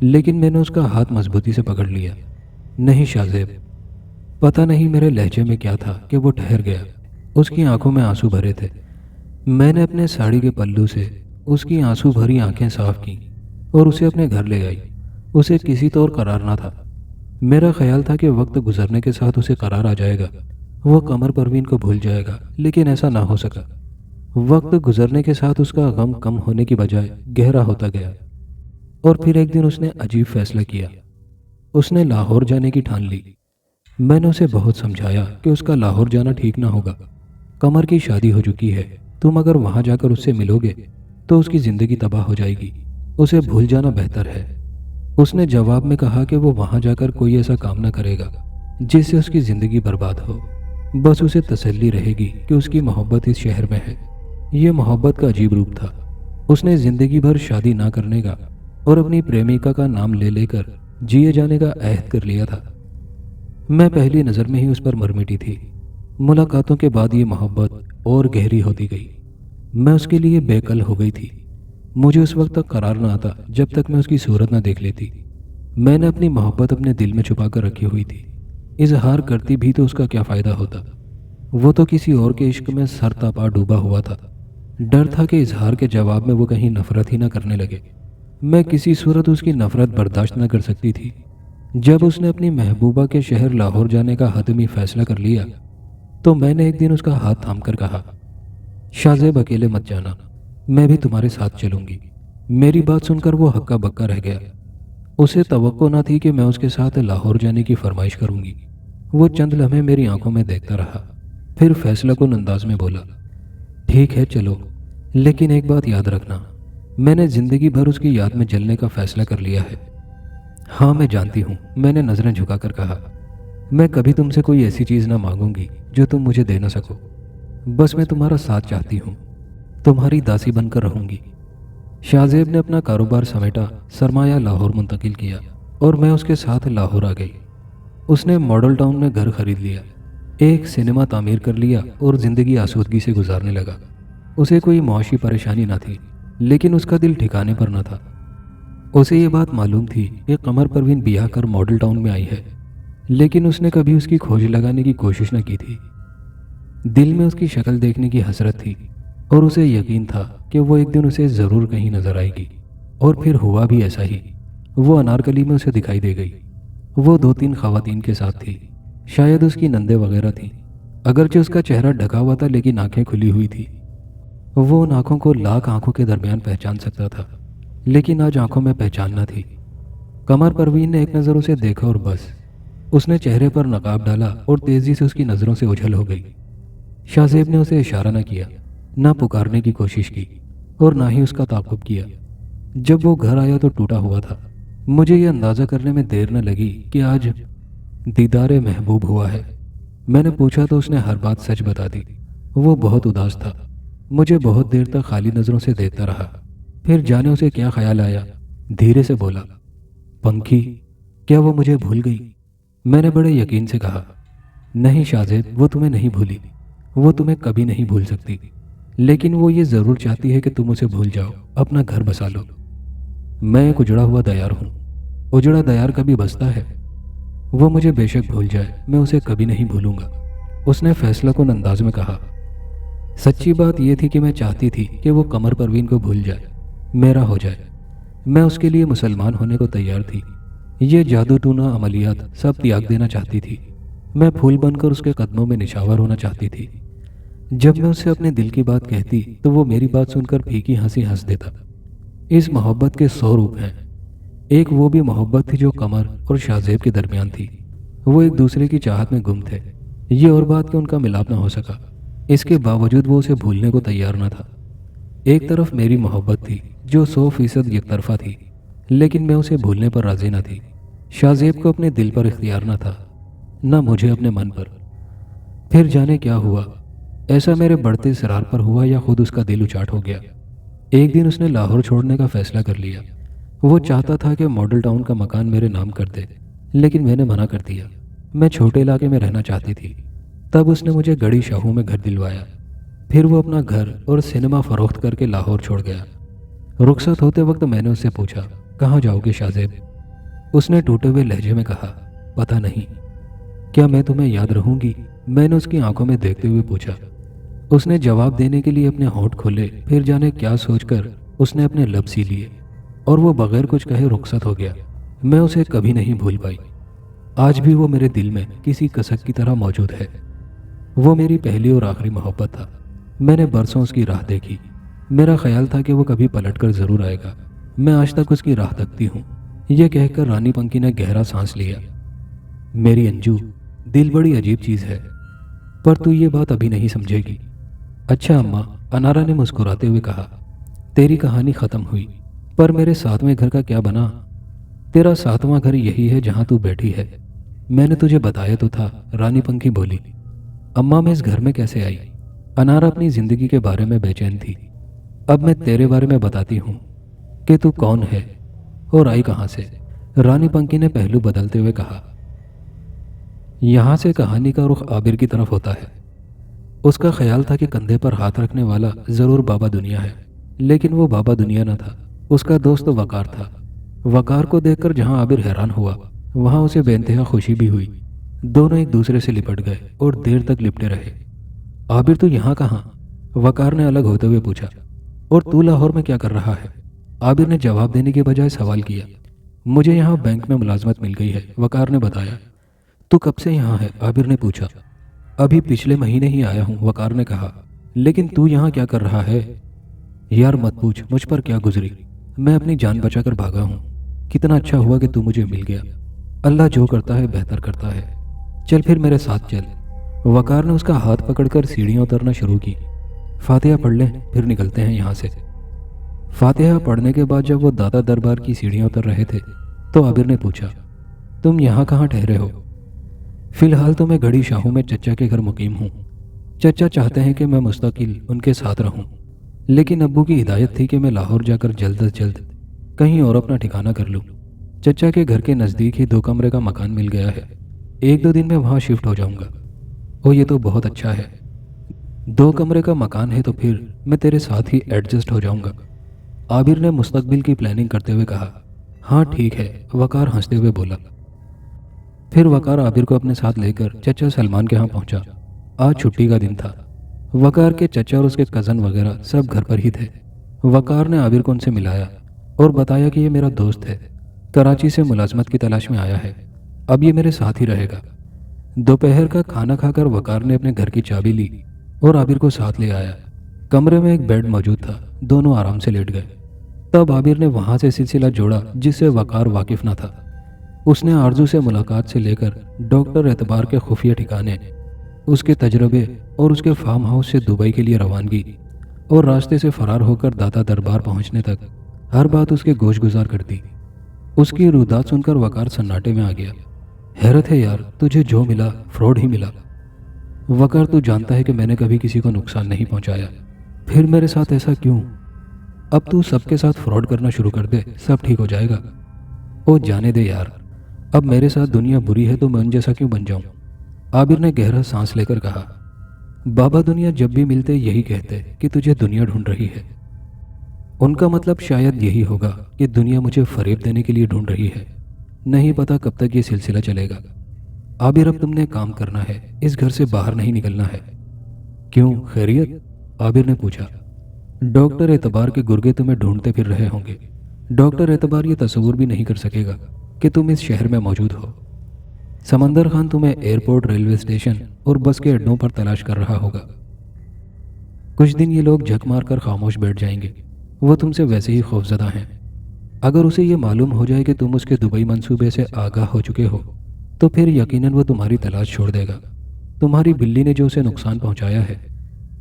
लेकिन मैंने उसका हाथ मजबूती से पकड़ लिया। नहीं शाहजेब। पता नहीं मेरे लहजे में क्या था कि वो ठहर गया। उसकी आंखों में आंसू भरे थे। मैंने अपने साड़ी के पल्लू से उसकी आंसू भरी आंखें साफ की और उसे अपने घर ले आई। उसे किसी तौर करार ना था। मेरा ख्याल था कि वक्त गुजरने के साथ उसे करार आ जाएगा, वो कमर परवीन को भूल जाएगा, लेकिन ऐसा ना हो सका। वक्त गुजरने के साथ उसका गम कम होने की बजाय गहरा होता गया। और फिर एक दिन उसने अजीब फैसला किया। उसने लाहौर जाने की ठान ली। मैंने उसे बहुत समझाया कि उसका लाहौर जाना ठीक ना होगा। कमर की शादी हो चुकी है, तुम अगर वहां जाकर उससे मिलोगे तो उसकी जिंदगी तबाह हो जाएगी। उसे भूल जाना बेहतर है। उसने जवाब में कहा कि वो वहां जाकर कोई ऐसा काम ना करेगा जिससे उसकी जिंदगी बर्बाद हो। बस उसे तसल्ली रहेगी कि उसकी मोहब्बत इस शहर में है। ये मोहब्बत का अजीब रूप था। उसने जिंदगी भर शादी ना करने का और अपनी प्रेमिका का नाम ले लेकर जिए जाने का अहद कर लिया था। मैं पहली नज़र में ही उस पर मर मिटी थी। मुलाकातों के बाद ये मोहब्बत और गहरी होती गई। मैं उसके लिए बेकल हो गई थी। मुझे उस वक्त तक करार न आता जब तक मैं उसकी सूरत न देख लेती। मैंने अपनी मोहब्बत अपने दिल में छुपा कर रखी हुई थी। इजहार करती भी तो उसका क्या फ़ायदा होता। वो तो किसी और के इश्क में सर तपा डूबा हुआ था। डर था कि इजहार के जवाब में वो कहीं नफरत ही ना करने लगे। मैं किसी सूरत उसकी नफरत बर्दाश्त न कर सकती थी। जब उसने अपनी महबूबा के शहर लाहौर जाने का हतमी फैसला कर लिया तो मैंने एक दिन उसका हाथ थामकर कहा, शाहजेब अकेले मत जाना, मैं भी तुम्हारे साथ चलूंगी। मेरी बात सुनकर वो हक्का बक्का रह गया। उसे तवक्को न थी कि मैं उसके साथ लाहौर जाने की फरमाइश करूंगी। वो चंद लम्हे मेरी आंखों में देखता रहा, फिर फैसला कुन अंदाज में बोला, ठीक है चलो, लेकिन एक बात याद रखना, मैंने जिंदगी भर उसकी याद में जलने का फैसला कर लिया है। हाँ मैं जानती हूँ, मैंने नजरें झुकाकर कहा, मैं कभी तुमसे कोई ऐसी चीज़ ना मांगूंगी जो तुम मुझे दे ना सको। बस मैं तुम्हारा साथ चाहती हूँ, तुम्हारी दासी बनकर रहूंगी। शाहजेब ने अपना कारोबार समेटा, सरमाया लाहौर मुंतकिल किया और मैं उसके साथ लाहौर आ गई। उसने मॉडल टाउन में घर खरीद लिया, एक सिनेमा तामीर कर लिया और ज़िंदगी आसूदगी से गुजारने लगा। उसे कोई मुआशी परेशानी ना थी, लेकिन उसका दिल ठिकाने पर न था। उसे ये बात मालूम थी कि कमर परवीन ब्याह कर मॉडल टाउन में आई है लेकिन उसने कभी उसकी खोज लगाने की कोशिश न की थी। दिल में उसकी शक्ल देखने की हसरत थी और उसे यकीन था कि वो एक दिन उसे ज़रूर कहीं नजर आएगी। और फिर हुआ भी ऐसा ही। वो अनारकली में उसे दिखाई दे गई। वो 2-3 खवातीन के साथ थी। शायद उसकी नंदे वगैरह थीं। अगरचे उसका चेहरा ढका हुआ था लेकिन आंखें खुली हुई थी। वो उन आंखों को लाख आंखों के दरमियान पहचान सकता था, लेकिन आज आंखों में पहचान न थी। कमर परवीन ने एक नज़र उसे देखा और बस। उसने चेहरे पर नकाब डाला और तेजी से उसकी नज़रों से ओझल हो गई। शाहजेब ने उसे इशारा न किया, ना पुकारने की कोशिश की और ना ही उसका ताक़ुब किया। जब वो घर आया तो टूटा हुआ था। मुझे ये अंदाज़ा करने में देर न लगी कि आज दीदारे महबूब हुआ है। मैंने पूछा तो उसने हर बात सच बता दी। वो बहुत उदास था। मुझे बहुत देर तक खाली नज़रों से देखता रहा। फिर जाने उसे क्या ख्याल आया, धीरे से बोला, पंखी, क्या वो मुझे भूल गई? मैंने बड़े यकीन से कहा, नहीं शाहजेब, वो तुम्हें नहीं भूली। वो तुम्हें कभी नहीं भूल सकती। लेकिन वो ये ज़रूर चाहती है कि तुम उसे भूल जाओ, अपना घर बसा लो। मैं एक उजड़ा हुआ दयार हूँ। उजड़ा दयार कभी बसता है? वो मुझे बेशक भूल जाए, मैं उसे कभी नहीं भूलूंगा, उसने फैसलाकुन अंदाज में कहा। सच्ची बात यह थी कि मैं चाहती थी कि वो कमर परवीन को भूल जाए, मेरा हो जाए। मैं उसके लिए मुसलमान होने को तैयार थी। ये जादू टूना अमलियात सब त्याग देना चाहती थी। मैं फूल बनकर उसके कदमों में निछावर होना चाहती थी। जब मैं उससे अपने दिल की बात कहती तो वो मेरी बात सुनकर फीकी हंसी हंस देता। इस मोहब्बत के 100 रूप हैं। एक वो भी मोहब्बत थी जो कमर और शाहजेब के दरमियान थी। वो एक दूसरे की चाहत में गुम थे। ये और बात कि उनका मिलाप न हो सका, इसके बावजूद वो उसे भूलने को तैयार न था। एक तरफ मेरी मोहब्बत थी जो 100% एकतरफा थी, लेकिन मैं उसे भूलने पर राजी न थी। शाहजेब को अपने दिल पर इख्तियार न था, न मुझे अपने मन पर। फिर जाने क्या हुआ, ऐसा मेरे बढ़ते इसरार पर हुआ या खुद उसका दिल उचाट हो गया। एक दिन उसने लाहौर छोड़ने का फैसला कर लिया। वो चाहता था कि मॉडल टाउन का मकान मेरे नाम कर दे, लेकिन मैंने मना कर दिया। मैं छोटे इलाके में रहना चाहती थी। तब उसने मुझे गड़ी शाहू में घर दिलवाया। फिर वो अपना घर और सिनेमा फरोख्त करके लाहौर छोड़ गया। रुखसत होते वक्त मैंने उससे पूछा, कहाँ जाओगे शाहजेब? उसने टूटे हुए लहजे में कहा, पता नहीं। क्या मैं तुम्हें याद रहूंगी? मैंने उसकी आंखों में देखते हुए पूछा। उसने जवाब देने के लिए अपने होंठ खोले, फिर जाने क्या सोचकर उसने अपने लब सी लिए और वो बगैर कुछ कहे रुखसत हो गया। मैं उसे कभी नहीं भूल पाई। आज भी वो मेरे दिल में किसी कसक की तरह मौजूद है। वो मेरी पहली और आखिरी मोहब्बत था। मैंने बरसों उसकी राह देखी। मेरा ख्याल था कि वो कभी पलटकर ज़रूर आएगा। मैं आज तक उसकी राह तकती हूँ। यह कहकर रानी पंकी ने गहरा सांस लिया। मेरी अंजू, दिल बड़ी अजीब चीज़ है, पर तू ये बात अभी नहीं समझेगी। अच्छा अम्मा, अनारा ने मुस्कुराते हुए कहा, तेरी कहानी ख़त्म हुई, पर मेरे 7वें घर का क्या बना? तेरा 7वां घर यही है जहाँ तू बैठी है। मैंने तुझे बताया तो था, रानी पंखी बोली। अम्मा, मैं इस घर में कैसे आई? अनारा अपनी ज़िंदगी के बारे में बेचैन थी। अब मैं तेरे बारे में बताती हूँ कि तू कौन है और आई कहाँ से। रानी पंकी ने पहलू बदलते हुए कहा। यहाँ से कहानी का रुख आबिर की तरफ होता है। उसका ख्याल था कि कंधे पर हाथ रखने वाला ज़रूर बाबा दुनिया है, लेकिन वो बाबा दुनिया न था। उसका दोस्त वकार था। वकार को देखकर जहाँ आबिर हैरान हुआ, वहाँ उसे बेइंतहा खुशी भी हुई। दोनों एक दूसरे से लिपट गए और देर तक लिपटे रहे। आबिर, तू यहाँ कहाँ? वकार ने अलग होते हुए पूछा। और तू लाहौर में क्या कर रहा है? आबिर ने जवाब देने के बजाय सवाल किया। मुझे यहाँ बैंक में मुलाजमत मिल गई है, वकार ने बताया। तू कब से यहाँ है? आबिर ने पूछा। अभी पिछले महीने ही आया हूँ, वकार ने कहा। लेकिन तू यहाँ क्या कर रहा है? यार मत पूछ, मुझ पर क्या गुजरी। मैं अपनी जान बचाकर भागा हूँ। कितना अच्छा हुआ कि तू मुझे मिल गया। अल्लाह जो करता है बेहतर करता है। चल फिर मेरे साथ चल। वकार ने उसका हाथ पकड़कर सीढ़ियाँ उतरना शुरू की। फातिहा पढ़ लें, फिर निकलते हैं यहाँ से। फातिहा पढ़ने के बाद जब वो दादा दरबार की सीढ़ियाँ उतर रहे थे तो आबिर ने पूछा, तुम यहाँ कहाँ ठहरे हो? फिलहाल तो मैं गढ़ी शाहू में चचा के घर मुकीम हूँ। चचा चाहते हैं कि मैं मुस्तकिल उनके साथ रहूँ, लेकिन अब्बू की हिदायत थी कि मैं लाहौर जाकर जल्द अज जल्द कहीं और अपना ठिकाना कर लूँ। चचा के घर के नज़दीक ही 2 कमरे का मकान मिल गया है। 1-2 दिन में वहाँ शिफ्ट हो जाऊँगा। ओ, ये तो बहुत अच्छा है। 2 कमरे का मकान है तो फिर मैं तेरे साथ ही एडजस्ट हो जाऊँगा। आबिर ने मुस्तकबिल की प्लानिंग करते हुए कहा। हाँ ठीक है, वकार हंसते हुए बोला। फिर वकार आबिर को अपने साथ लेकर चचा सलमान के यहाँ पहुंचा। आज छुट्टी का दिन था। वकार के चचा और उसके कज़न वगैरह सब घर पर ही थे। वकार ने आबिर को उनसे मिलाया और बताया कि ये मेरा दोस्त है, कराची से मुलाजमत की तलाश में आया है, अब ये मेरे साथ ही रहेगा। दोपहर का खाना खाकर वकार ने अपने घर की चाबी ली और आबिर को साथ ले आया। कमरे में एक बेड मौजूद था, दोनों आराम से लेट गए। तब आबिर ने वहां से सिलसिला जोड़ा जिससे वकार वाकिफ न था। उसने आरजू से मुलाकात से लेकर डॉक्टर एतबार के खुफिया ठिकाने, उसके तजर्बे और उसके फार्म हाउस से दुबई के लिए रवानगी और रास्ते से फरार होकर दादा दरबार पहुंचने तक हर बात उसके गोश गुजार कर दी। उसकी रुदात सुनकर वकार सन्नाटे में आ गया। हैरत है यार, तुझे जो मिला फ्रॉड ही मिला। वकार, तू जानता है कि मैंने कभी किसी को नुकसान नहीं पहुंचाया, फिर मेरे साथ ऐसा क्यों? अब तू सबके साथ फ्रॉड करना शुरू कर दे, सब ठीक हो जाएगा। ओ जाने दे यार, अब मेरे साथ दुनिया बुरी है तो मैं उन जैसा क्यों बन जाऊं? आबिर ने गहरा सांस लेकर कहा। बाबा दुनिया जब भी मिलते यही कहते कि तुझे दुनिया ढूंढ रही है। उनका मतलब शायद यही होगा कि दुनिया मुझे फरेब देने के लिए ढूंढ रही है। नहीं पता कब तक ये सिलसिला चलेगा। आबिर, अब तुमने काम करना है, इस घर से बाहर नहीं निकलना है। क्यों, खैरियत? आबिर ने पूछा। डॉक्टर एतबार के गुर्गे तुम्हें ढूंढते फिर रहे होंगे। डॉक्टर एतबार ये तस्वुर भी नहीं कर सकेगा कि तुम इस शहर में मौजूद हो। समंदर खान तुम्हें एयरपोर्ट, रेलवे स्टेशन और बस के अड्डों पर तलाश कर रहा होगा। कुछ दिन ये लोग झक मार कर खामोश बैठ जाएंगे। वो तुमसे वैसे ही खौफजदा हैं। अगर उसे ये मालूम हो जाए कि तुम उसके दुबई मंसूबे से आगाह हो चुके हो तो फिर यकीनन वो तुम्हारी तलाश छोड़ देगा। तुम्हारी बिल्ली ने जो उसे नुकसान पहुंचाया है,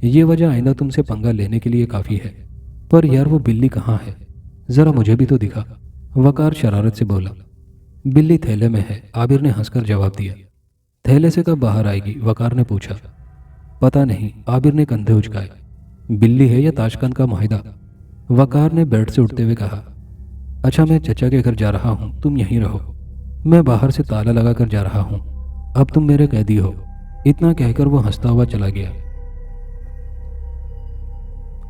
ये वजह आइंदा तुमसे पंगा लेने के लिए काफ़ी है। पर यार, वो बिल्ली कहाँ है? ज़रा मुझे भी तो दिखा। वकार शरारत से बोला। बिल्ली थैले में है, आबिर ने हंसकर जवाब दिया। थैले से कब बाहर आएगी? वकार ने पूछा। पता नहीं, आबिर ने कंधे उचकाए। बिल्ली है या ताशकंद का मुआहिदा? वकार ने बेड से उठते हुए कहा। अच्छा, मैं चचा के घर जा रहा हूँ, तुम यहीं रहो। मैं बाहर से ताला लगा कर जा रहा हूँ, अब तुम मेरे कैदी हो। इतना कहकर वो हंसता हुआ चला गया।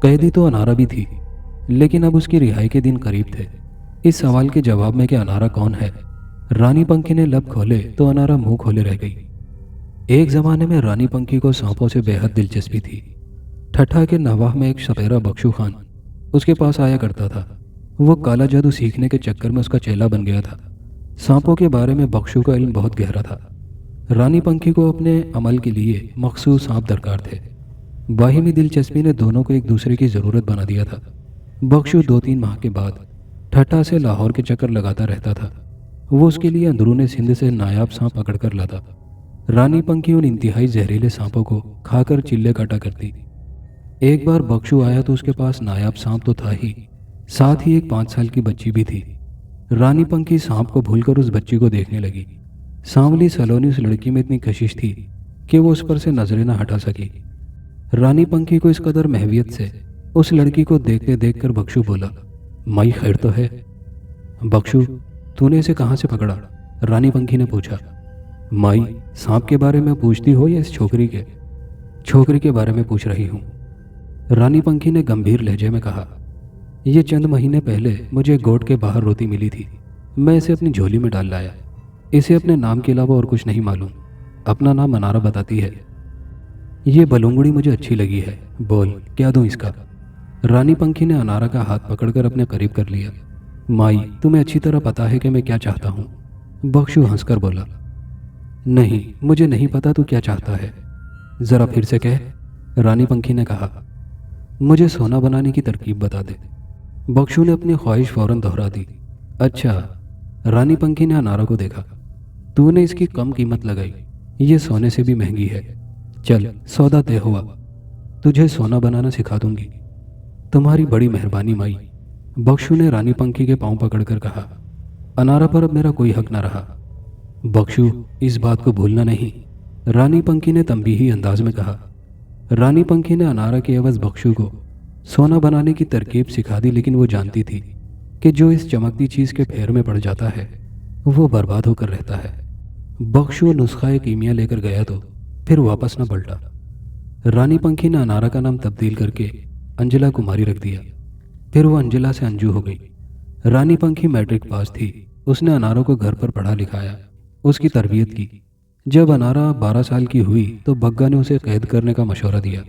कैदी तो अनारा भी थी, लेकिन अब उसकी रिहाई के दिन करीब थे। इस सवाल के जवाब में कि अनारा कौन है, रानी पंखी ने लब खोले तो अनारा मुंह खोले रह गई। एक जमाने में रानी पंखी को सांपों से बेहद दिलचस्पी थी। ठट्ठा के नवाह में एक सपेरा बख्शू खान उसके पास आया करता था। वो काला जादू सीखने के चक्कर में उसका चेला बन गया था। सांपों के बारे में बख्शू का इल्म बहुत गहरा था। रानी पंखी को अपने अमल के लिए मखसूस सांप दरकार थे। बाहिमी दिलचस्पी ने दोनों को एक दूसरे की ज़रूरत बना दिया था। बख्शू 2-3 माह के बाद ठट्ठा से लाहौर के चक्कर लगाता रहता था। वो उसके लिए अंदरूनी सिंध से नायाब सांप पकड़ कर लाता। रानी पंखी उन इंतहाई जहरीले सांपों को खाकर चिल्ले काटा करती। एक बार बख्शू आया तो उसके पास नायाब सांप तो था ही, साथ ही एक 5 साल की बच्ची भी थी। रानी पंखी सांप को भूलकर उस बच्ची को देखने लगी। सांवली सलोनी उस लड़की में इतनी कशिश थी कि वो उस पर से नजरें न हटा सकी। रानी पंखी को इस कदर महवियत से उस लड़की को देखते देखकर बख्शू बोला, माई खैर तो है? बख्शू, तूने इसे कहाँ से पकड़ा? रानी पंखी ने पूछा। माई, सांप के बारे में पूछती हो या इस छोकरी के? छोकरी के बारे में पूछ रही हूँ, रानी पंखी ने गंभीर लहजे में कहा। ये चंद महीने पहले मुझे गोट के बाहर रोती मिली थी। मैं इसे अपनी झोली में डाल लाया। इसे अपने नाम के अलावा और कुछ नहीं मालूम। अपना नाम अनारा बताती है। ये बलूंगड़ी मुझे अच्छी लगी है, बोल क्या दूं इसका? रानी पंखी ने अनारा का हाथ पकड़कर अपने करीब कर लिया। माई, तुम्हें अच्छी तरह पता है कि मैं क्या चाहता हूँ। बख्शू हंसकर बोला। नहीं, मुझे नहीं पता तू क्या चाहता है। जरा फिर से कह, रानी पंखी ने कहा। मुझे सोना बनाने की तरकीब बता दे। बख्शू ने अपनी ख्वाहिश फौरन दोहरा दी। अच्छा, रानी पंखी ने अनारा को देखा। तूने इसकी कम कीमत लगाई, ये सोने से भी महंगी है। चल, सौदा तय हुआ, तुझे सोना बनाना सिखा दूंगी। तुम्हारी बड़ी मेहरबानी माई, बख्शू ने रानी पंखी के पांव पकड़कर कहा। अनारा पर अब मेरा कोई हक न रहा। बख्शू, इस बात को भूलना नहीं, रानी पंखी ने तंबीही अंदाज में कहा। रानी पंखी ने अनारा के एवज बख्शू को सोना बनाने की तरकीब सिखा दी, लेकिन वो जानती थी कि जो इस चमकती चीज़ के फेर में पड़ जाता है वो बर्बाद होकर रहता है। बख्शू नुस्खा कीमिया लेकर गया तो फिर वापस न पलटा। रानी पंखी ने अनारा का नाम तब्दील करके अंजला कुमारी रख दिया। फिर वो अंजला से अंजू हो गई। रानी पंखी मैट्रिक पास थी। उसने अनारा को घर पर पढ़ा लिखाया। उसकी तरबियत की। जब अनारा 12 साल की हुई तो बग्गा ने उसे कैद करने का मशवरा दिया।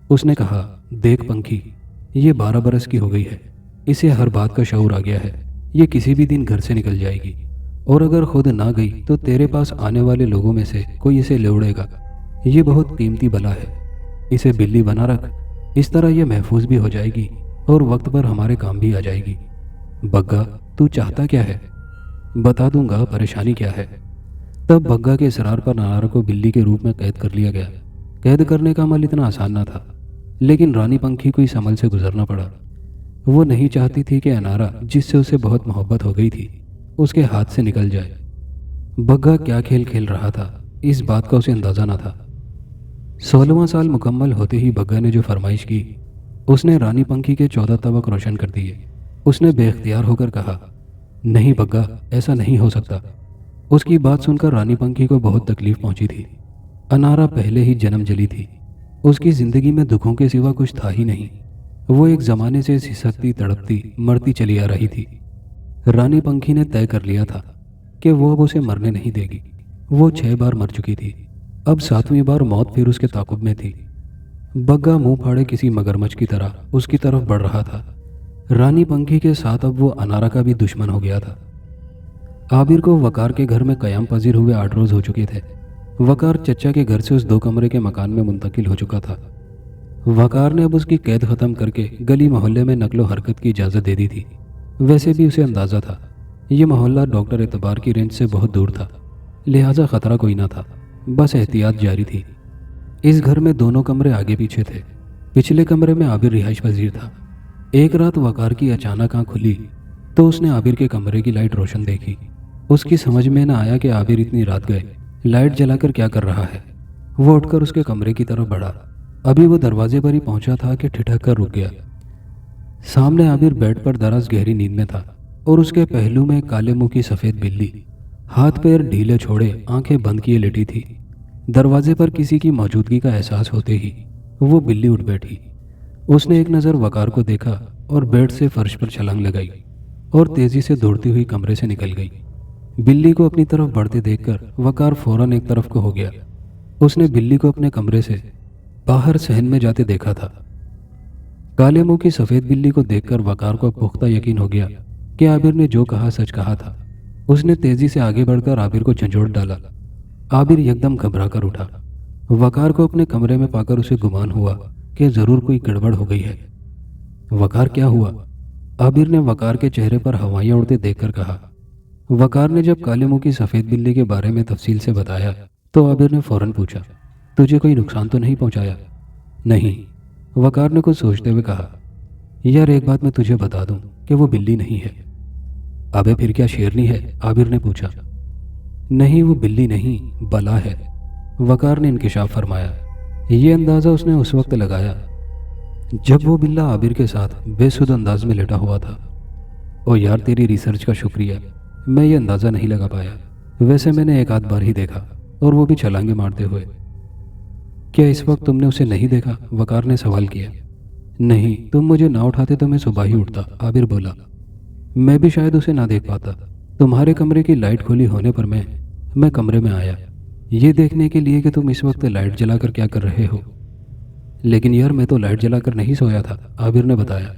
उसने कहा, देख पंखी, ये 12 बरस की हो गई है, इसे हर बात का शऊर आ गया है। ये किसी भी दिन घर से निकल जाएगी, और अगर खुद ना गई तो तेरे पास आने वाले लोगों में से कोई इसे ले उड़ेगा। ये बहुत कीमती बला है, इसे बिल्ली बना रख। इस तरह ये महफूज भी हो जाएगी और वक्त पर हमारे काम भी आ जाएगी। बग्गा, तू चाहता क्या है? बता दूंगा परेशानी क्या है। तब बग्गा के इसरार पर अनारा को बिल्ली के रूप में कैद कर लिया गया। कैद करने का अमल इतना आसान न था, लेकिन रानी पंखी को इस अमल से गुजरना पड़ा। वो नहीं चाहती थी कि अनारा, जिससे उसे बहुत मोहब्बत हो गई थी, उसके हाथ से निकल जाए। बग्गा क्या खेल खेल रहा था, इस बात का उसे अंदाजा न था। 16वां साल मुकम्मल होते ही बग्गा ने जो फरमाइश की, उसने रानी पंखी के 14 तबक रोशन कर दिए। उसने बेख्तियार होकर कहा, नहीं बग्गा, ऐसा नहीं हो सकता। उसकी बात सुनकर रानी पंखी को बहुत तकलीफ पहुंची थी। अनारा पहले ही जन्म जली थी, उसकी जिंदगी में दुखों के सिवा कुछ था ही नहीं। वो एक जमाने से सिसकती तड़पती मरती चली आ रही थी। रानी पंखी ने तय कर लिया था कि वो अब उसे मरने नहीं देगी। वो 6 बार मर चुकी थी, अब 7वीं बार मौत फिर उसके ताकुब में थी। बग्गा मुंह फाड़े किसी मगरमच्छ की तरह उसकी तरफ बढ़ रहा था। रानी पंखी के साथ अब वो अनारा का भी दुश्मन हो गया था। आबिर को वकार के घर में कयाम पजीर हुए 8 रोज हो चुके थे। वकार चचा के घर से उस 2 कमरे के मकान में मुंतकिल हो चुका था। वकार ने अब उसकी कैद ख़त्म करके गली मोहल्ले में नकलो हरकत की इजाज़त दे दी थी। वैसे भी उसे अंदाज़ा था ये मोहल्ला डॉक्टर एतबार की रेंज से बहुत दूर था, लिहाजा ख़तरा कोई ना था, बस एहतियात जारी थी। इस घर में दोनों कमरे आगे पीछे थे। पिछले कमरे में आबिर रिहाइश पजीर था। एक रात वकार की अचानक आँख खुली तो उसने आबिर के कमरे की लाइट रोशन देखी। उसकी समझ में न आया कि आबिर इतनी रात गए लाइट जलाकर क्या कर रहा है। वो उठकर उसके कमरे की तरफ बढ़ा। अभी वो दरवाजे पर ही पहुंचा था कि ठिठक कर रुक गया। सामने आबिर बेड पर दराज गहरी नींद में था और उसके पहलू में काले मुंह की सफ़ेद बिल्ली हाथ पैर ढीले छोड़े आंखें बंद किए लेटी थी। दरवाजे पर किसी की मौजूदगी का एहसास होते ही वो बिल्ली उठ बैठी। उसने एक नज़र वकार को देखा और बेड से फर्श पर छलांग लगाई और तेजी से दौड़ती हुई कमरे से निकल गई। बिल्ली को अपनी तरफ बढ़ते देखकर वकार फौरन एक तरफ को हो गया। उसने बिल्ली को अपने कमरे से बाहर सहन में जाते देखा था। काले मुंह की सफ़ेद बिल्ली को देखकर वकार को पुख्ता यकीन हो गया कि आबिर ने जो कहा सच कहा था। उसने तेजी से आगे बढ़कर आबिर को झंझोड़ डाला। आबिर एकदम घबरा कर उठा। वकार को अपने कमरे में पाकर उसे गुमान हुआ कि जरूर कोई गड़बड़ हो गई है। वकार, क्या हुआ? आबिर ने वकार के चेहरे पर हवाइयां उड़ते देखकर कहा। वकार ने जब काले मुंह की सफ़ेद बिल्ली के बारे में तफसील से बताया तो आबिर ने फौरन पूछा, तुझे कोई नुकसान तो नहीं पहुंचाया? नहीं, वकार ने कुछ सोचते हुए कहा। यार एक बात मैं तुझे बता दूं कि वो बिल्ली नहीं है। अबे फिर क्या शेरनी है? आबिर ने पूछा। नहीं, वो बिल्ली नहीं, बला है, वकार ने इंकिशाफ फरमाया। ये अंदाज़ा उसने उस वक्त लगाया जब वो बिल्ला आबिर के साथ बेसुध अंदाज में लेटा हुआ था। ओ यार, तेरी रिसर्च का शुक्रिया, मैं ये अंदाज़ा नहीं लगा पाया। वैसे मैंने एक आध बार ही देखा, और वो भी छलांगे मारते हुए। क्या इस वक्त तुमने उसे नहीं देखा? वकार ने सवाल किया। नहीं, तुम मुझे ना उठाते तो मैं सुबह ही उठता, आबिर बोला। मैं भी शायद उसे ना देख पाता। तुम्हारे कमरे की लाइट खुली होने पर मैं कमरे में आया, ये देखने के लिए कि तुम इस वक्त लाइट जलाकर क्या कर रहे हो। लेकिन यार, मैं तो लाइट जलाकर नहीं सोया था, आबिर ने बताया।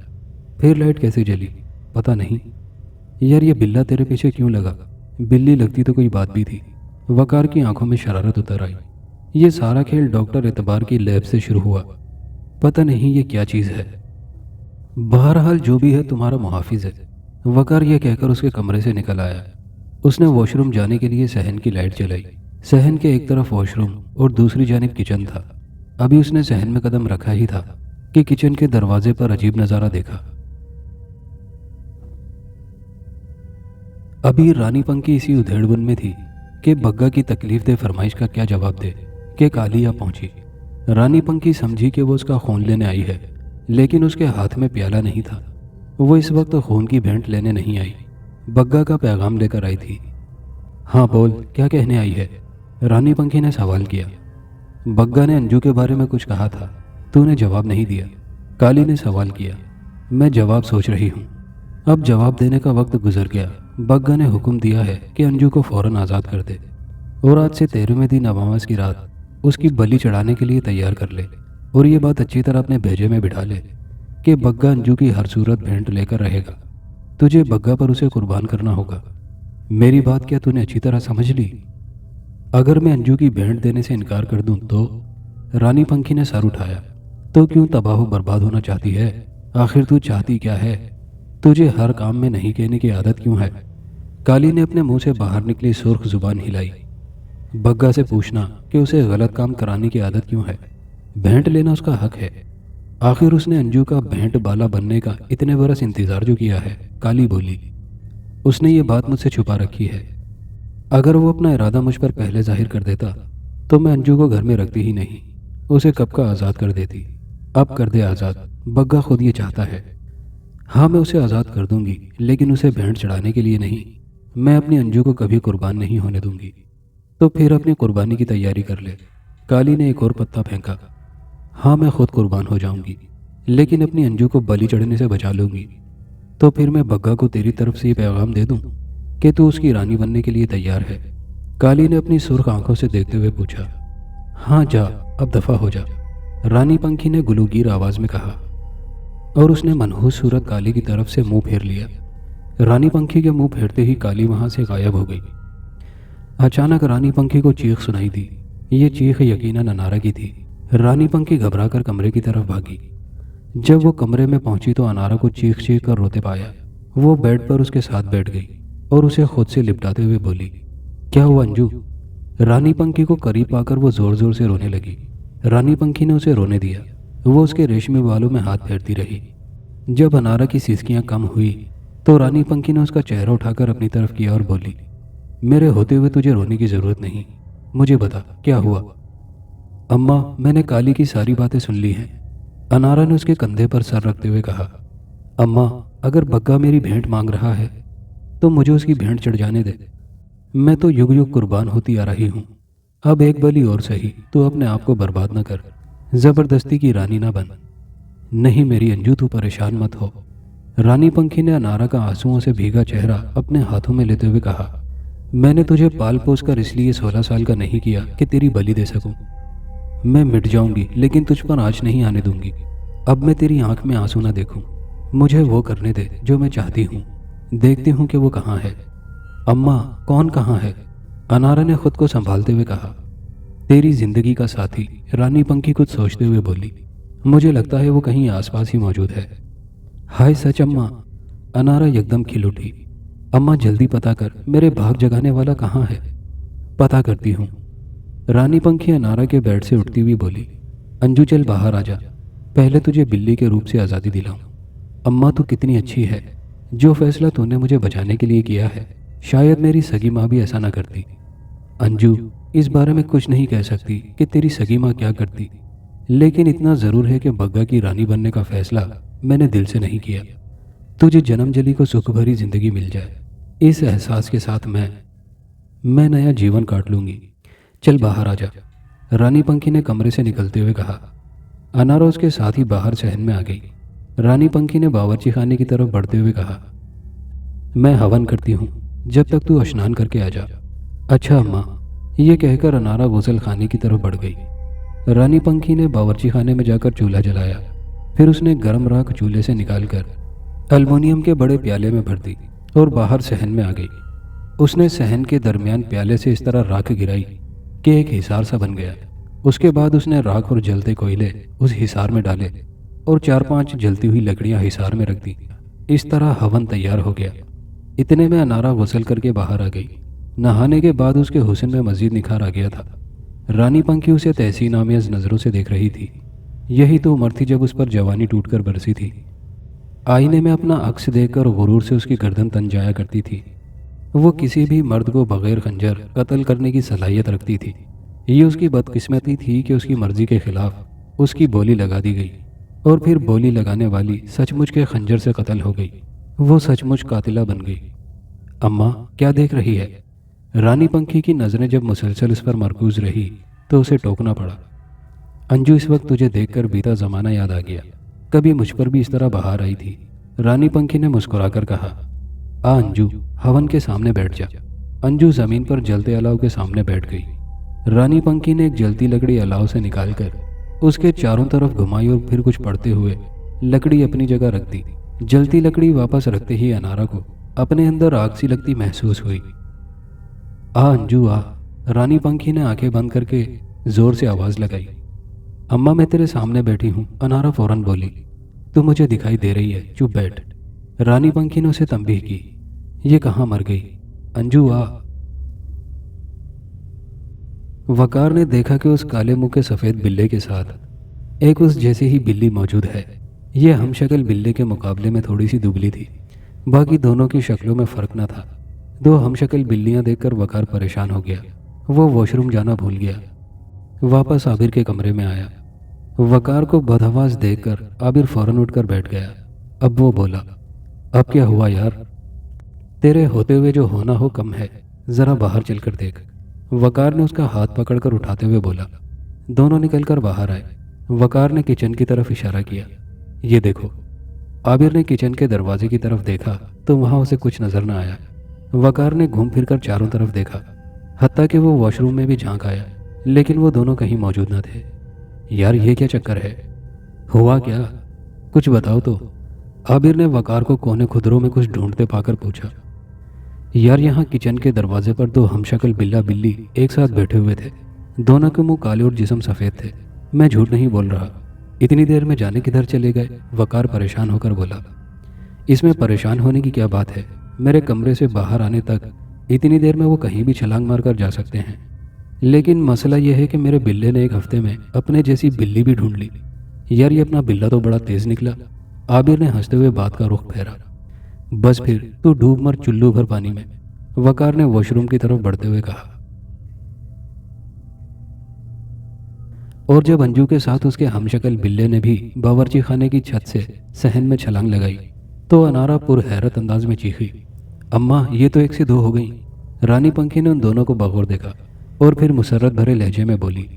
फिर लाइट कैसे जली? पता नहीं। यार, ये बिल्ला तेरे पीछे क्यों लगा? बिल्ली लगती तो कोई बात भी थी। वकार की आंखों में शरारत उतर आई। ये सारा खेल डॉक्टर एतबार की लैब से शुरू हुआ। पता नहीं ये क्या चीज़ है। बहरहाल जो भी है, तुम्हारा मुहाफिज है, वकार ये कहकर उसके कमरे से निकल आया। उसने वॉशरूम जाने के लिए सहन की लाइट जलाई। सहन के एक तरफ वॉशरूम और दूसरी जानिब किचन था। अभी उसने सहन में कदम रखा ही था कि किचन के दरवाजे पर अजीब नज़ारा देखा। अभी रानी पंखी इसी उधेड़बुन में थी कि बग्गा की तकलीफ दे फरमाइश का क्या जवाब दे कि कालिया पहुंची। रानी पंखी समझी कि वो उसका खून लेने आई है, लेकिन उसके हाथ में प्याला नहीं था। वो इस वक्त खून की भेंट लेने नहीं आई, बग्गा का पैगाम लेकर आई थी। हाँ बोल, क्या कहने आई है? रानी पंखी ने सवाल किया। बग्गा ने अंजू के बारे में कुछ कहा था, तूने जवाब नहीं दिया, काली ने सवाल किया। मैं जवाब सोच रही हूँ। अब जवाब देने का वक्त गुजर गया, बग्गा ने हुक्म दिया है कि अंजू को फौरन आज़ाद कर दे और आज से 13वें दिन अमावस की रात उसकी बलि चढ़ाने के लिए तैयार कर ले। और ये बात अच्छी तरह अपने भेजे में बिठा ले कि बग्गा अंजू की हर सूरत भेंट लेकर रहेगा। तुझे बग्गा पर उसे कुर्बान करना होगा। मेरी बात क्या तूने अच्छी तरह समझ ली? अगर मैं अंजू की भेंट देने से इनकार कर दूं तो? रानी पंखी ने सर उठाया। तो क्यों तबाह बर्बाद होना चाहती है? आखिर तू चाहती क्या है? तुझे हर काम में नहीं कहने की आदत क्यों है? काली ने अपने मुंह से बाहर निकली सुर्ख जुबान हिलाई। बग्गा से पूछना कि उसे गलत काम कराने की आदत क्यों है? भेंट लेना उसका हक है। आखिर उसने अंजू का भेंट बाला बनने का इतने बरस इंतजार जो किया है। काली बोली। उसने ये बात मुझसे छुपा रखी है। अगर वो अपना इरादा मुझ पर पहले जाहिर कर देता तो मैं अंजू को घर में रखती ही नहीं, उसे कब का आज़ाद कर देती। अब कर दे आज़ाद, बग्गा खुद ये चाहता है। हाँ, मैं उसे आज़ाद कर दूंगी, लेकिन उसे भेंट चढ़ाने के लिए नहीं। मैं अपनी अंजू को कभी कुर्बान नहीं होने दूंगी। तो फिर अपनी कुर्बानी की तैयारी कर ले। काली ने एक और पत्ता फेंका। हाँ, मैं खुद कुर्बान हो जाऊंगी, लेकिन अपनी अंजू को बलि चढ़ने से बचा लूंगी। तो फिर मैं बग्गा को तेरी तरफ से ये पैगाम दे दूं कि तू उसकी रानी बनने के लिए तैयार है? काली ने अपनी सुर्ख आंखों से देखते हुए पूछा। हाँ जा, अब दफा हो जा, रानी पंखी ने गुलूगीर आवाज में कहा। और उसने मनहूस सूरत काली की तरफ से मुंह फेर लिया। रानी पंखी के मुंह फेरते ही काली वहां से गायब हो गई। अचानक रानी पंखी को चीख सुनाई दी। ये चीख यकीनन अनारा की थी। रानी पंखी घबराकर कमरे की तरफ भागी। जब वो कमरे में पहुंची तो अनारा को चीख चीख कर रोते पाया। वो बेड पर उसके साथ बैठ गई और उसे खुद से लिपटाते हुए बोली, क्या हुआ अंजू? रानी पंखी को करीब पाकर वो जोर जोर से रोने लगी। रानी पंखी ने उसे रोने दिया। वो उसके रेशमी बालों में हाथ फेरती रही। जब अनारा की सिसकियां कम हुई तो रानी पंखी ने उसका चेहरा उठाकर अपनी तरफ किया और बोली, मेरे होते हुए तुझे रोने की जरूरत नहीं, मुझे बता क्या हुआ। अम्मा, मैंने काली की सारी बातें सुन ली हैं। अनारा ने उसके कंधे पर सर रखते हुए कहा। अम्मा, अगर बग्गा मेरी भेंट मांग रहा है तो मुझे उसकी भेंट चढ़ जाने दे। मैं तो युग युग कुर्बान होती आ रही हूँ। अब एक बलि और सही, तो अपने आप को बर्बाद न कर, जबरदस्ती की रानी ना बन। नहीं मेरी अंजू, तू परेशान मत हो। रानी पंखी ने अनारा का आंसुओं से भीगा चेहरा अपने हाथों में लेते हुए कहा, मैंने तुझे पाल पोस कर इसलिए 16 साल का नहीं किया कि तेरी बलि दे सकूं। मैं मिट जाऊंगी, लेकिन तुझ पर आँच नहीं आने दूंगी। अब मैं तेरी आंख में आंसू ना देखूं। मुझे वो करने दे जो मैं चाहती हूँ। देखती हूँ कि वो कहाँ है। अम्मा, कौन कहाँ है? अनारा ने खुद को संभालते हुए कहा। तेरी जिंदगी का साथी, रानी पंखी कुछ सोचते हुए बोली। मुझे लगता है वो कहीं आसपास ही मौजूद है। हाय सच अम्मा, अनारा एकदम खिल उठी। अम्मा जल्दी पता कर, मेरे भाग जगाने वाला कहाँ है? पता करती हूँ। रानी पंखी अनारा के बेड से उठती हुई बोली, अंजू चल बाहर आ जा, पहले तुझे बिल्ली के रूप से आज़ादी दिलाऊं। अम्मा तू कितनी अच्छी है। जो फैसला तूने मुझे बचाने के लिए किया है, शायद मेरी सगी माँ भी ऐसा ना करती। अंजू, इस बारे में कुछ नहीं कह सकती कि तेरी सगी माँ क्या करती, लेकिन इतना ज़रूर है कि बग्गा की रानी बनने का फैसला मैंने दिल से नहीं किया। तुझे जन्मजली को सुख भरी जिंदगी मिल जाए, इस एहसास के साथ मैं नया जीवन काट लूंगी। चल बाहर आ जा, रानी पंखी ने कमरे से निकलते हुए कहा। अनारा उसके साथ ही बाहर सहन में आ गई। रानी पंखी ने बावर्ची खाने की तरफ बढ़ते हुए कहा, मैं हवन करती हूँ, जब तक तू स्नान करके आ जा। अच्छा अम्मा, ये कहकर अनारा गुसल खाने की तरफ बढ़ गई। रानी पंखी ने बावर्ची खाने में जाकर चूल्हा जलाया। फिर उसने गर्म राख चूल्हे से निकालकर एल्युमिनियम के बड़े प्याले में भर दी और बाहर सहन में आ गई। उसने सहन के दरमियान प्याले से इस तरह राख गिराई कि एक हिसार सा बन गया। उसके बाद उसने राख और जलते कोयले उस हिसार में डाले और 4-5 जलती हुई लकड़ियां हिसार में रख दी। इस तरह हवन तैयार हो गया। इतने में अनारा गुसल करके बाहर आ गई। नहाने के बाद उसके हुस्न में मजीद निखार आ गया था। रानी पंखी उसे तहसीन आमेज नज़रों से देख रही थी। यही तो उम्र थी जब उस पर जवानी टूटकर बरसी थी। आईने में अपना अक्स देखकर गुरूर से उसकी गर्दन तन जाया करती थी। वो किसी भी मर्द को बगैर खंजर कत्ल करने की सलाहियत रखती थी। ये उसकी बदकिस्मती थी कि उसकी मर्जी के खिलाफ उसकी बोली लगा दी गई और फिर बोली लगाने वाली सचमुच के खंजर से कत्ल हो गई। वो सचमुच कातिला बन गई। अम्मा क्या देख रही है? रानी पंखी की नज़रें जब मुसलसल उस पर मरकूज रही तो उसे टोकना पड़ा। अंजू, इस वक्त तुझे देखकर बीता ज़माना याद आ गया। कभी मुझ पर भी इस तरह बहार आई थी। रानी पंखी ने मुस्कुराकर कहा। आ अंजू, हवन के सामने बैठ जा। अंजू जमीन पर जलते अलाव के सामने बैठ गई। रानी पंखी ने एक जलती लकड़ी अलाव से निकालकर उसके चारों तरफ घुमाई और फिर कुछ पड़ते हुए लकड़ी अपनी जगह रख दी। जलती लकड़ी वापस रखते ही अनारा को अपने अंदर आग सी लगती महसूस हुई। आ अंजू आ। रानी पंखी ने आंखें बंद करके जोर से आवाज लगाई। अम्मा, मैं तेरे सामने बैठी हूँ, अनारा फौरन बोली। तू मुझे दिखाई दे रही है, चुप बैठ। रानी पंखी ने उसे तंबीह की। ये कहाँ मर गई? अंजू आ। वकार ने देखा कि उस काले मुंह के सफेद बिल्ले के साथ एक उस जैसी ही बिल्ली मौजूद है। ये हमशक्ल बिल्ले के मुकाबले में थोड़ी सी दुबली थी। बाकी दोनों की शक्लों में फर्क न था। दो हमशक्ल बिल्लियां देखकर वकार परेशान हो गया। वो वॉशरूम जाना भूल गया। वापस आबिर के कमरे में आया। वकार को बदहवास देखकर आबिर फौरन उठकर बैठ गया। अब वो बोला, अब क्या हुआ यार? तेरे होते हुए जो होना हो कम है, जरा बाहर चलकर देख। वकार ने उसका हाथ पकड़कर उठाते हुए बोला। दोनों निकलकर बाहर आए। वकार ने किचन की तरफ इशारा किया। ये देखो। आबिर ने किचन के दरवाजे की तरफ देखा तो वहां उसे कुछ नजर न आया। वकार ने घूम फिरकर चारों तरफ देखा, हत्ता कि वो वॉशरूम में भी झांक आया, लेकिन वो दोनों कहीं मौजूद न थे। यार, ये क्या चक्कर है? हुआ क्या? कुछ बताओ तो। आबिर ने वकार को कोने खुदरों में कुछ ढूंढते पाकर पूछा। यार, यहाँ किचन के दरवाजे पर दो हमशक्ल बिल्ला बिल्ली एक साथ बैठे हुए थे। दोनों के मुंह काले और जिस्म सफ़ेद थे। मैं झूठ नहीं बोल रहा। इतनी देर में जाने किधर चले गए? वकार परेशान होकर बोला। इसमें परेशान होने की क्या बात है? मेरे कमरे से बाहर आने तक इतनी देर में वो कहीं भी छलांग मारकर जा सकते हैं। लेकिन मसला यह है कि मेरे बिल्ले ने एक हफ्ते में अपने जैसी बिल्ली भी ढूंढ ली। यार, ये अपना बिल्ला तो बड़ा तेज निकला। आबिर ने हंसते हुए बात का रुख फेरा। बस फिर तू डूब मर चुल्लू भर पानी में, वकार ने वॉशरूम की तरफ बढ़ते हुए कहा। और जब अंजू के साथ उसके हमशक्ल बिल्ले ने भी बावर्ची खाने की छत से सहन में छलांग लगाई तो अनारा पुर हैरत अंदाज में चीखी। अम्मा, ये तो 1 से 2 हो गई। रानी पंखी ने उन दोनों को बगौर देखा और फिर मुसर्रत भरे लहजे में बोली,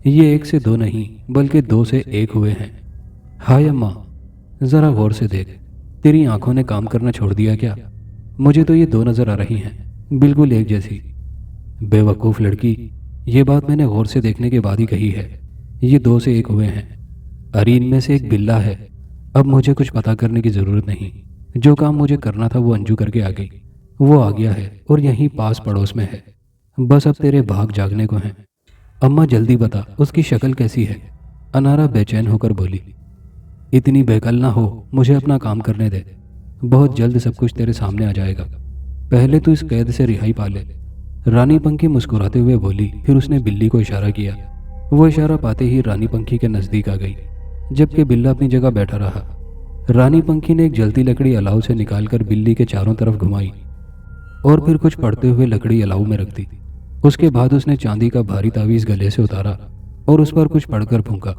ये 1 से 2 नहीं बल्कि 2 से 1 हुए हैं। हाय अम्मा, ज़रा गौर से देख। तेरी आंखों ने काम करना छोड़ दिया क्या? मुझे तो ये 2 नज़र आ रही हैं, बिल्कुल एक जैसी। बेवकूफ़ लड़की, ये बात मैंने गौर से देखने के बाद ही कही है। ये 2 से 1 हुए हैं। अरे, इनमें से एक बिल्ला है। अब मुझे कुछ पता करने की ज़रूरत नहीं। जो काम मुझे करना था वो अंजू करके आ गई। वो आ गया है और यहीं पास पड़ोस में है। बस अब तेरे भाग जागने को हैं। अम्मा, जल्दी बता, उसकी शक्ल कैसी है? अनारा बेचैन होकर बोली। इतनी बेकल ना हो, मुझे अपना काम करने दे। बहुत जल्द सब कुछ तेरे सामने आ जाएगा। पहले तू इस कैद से रिहाई पा ले। रानी पंखी मुस्कुराते हुए बोली। फिर उसने बिल्ली को इशारा किया। वो इशारा पाते ही रानी पंखी के नज़दीक आ गई, जबकि बिल्ला अपनी जगह बैठा रहा। रानी पंखी ने एक जलती लकड़ी अलाव से निकालकर बिल्ली के चारों तरफ घुमाई और फिर कुछ पड़ते हुए लकड़ी अलाव में रख दी। उसके बाद उसने चांदी का भारी तावीज़ गले से उतारा और उस पर कुछ पढ़कर फूंका।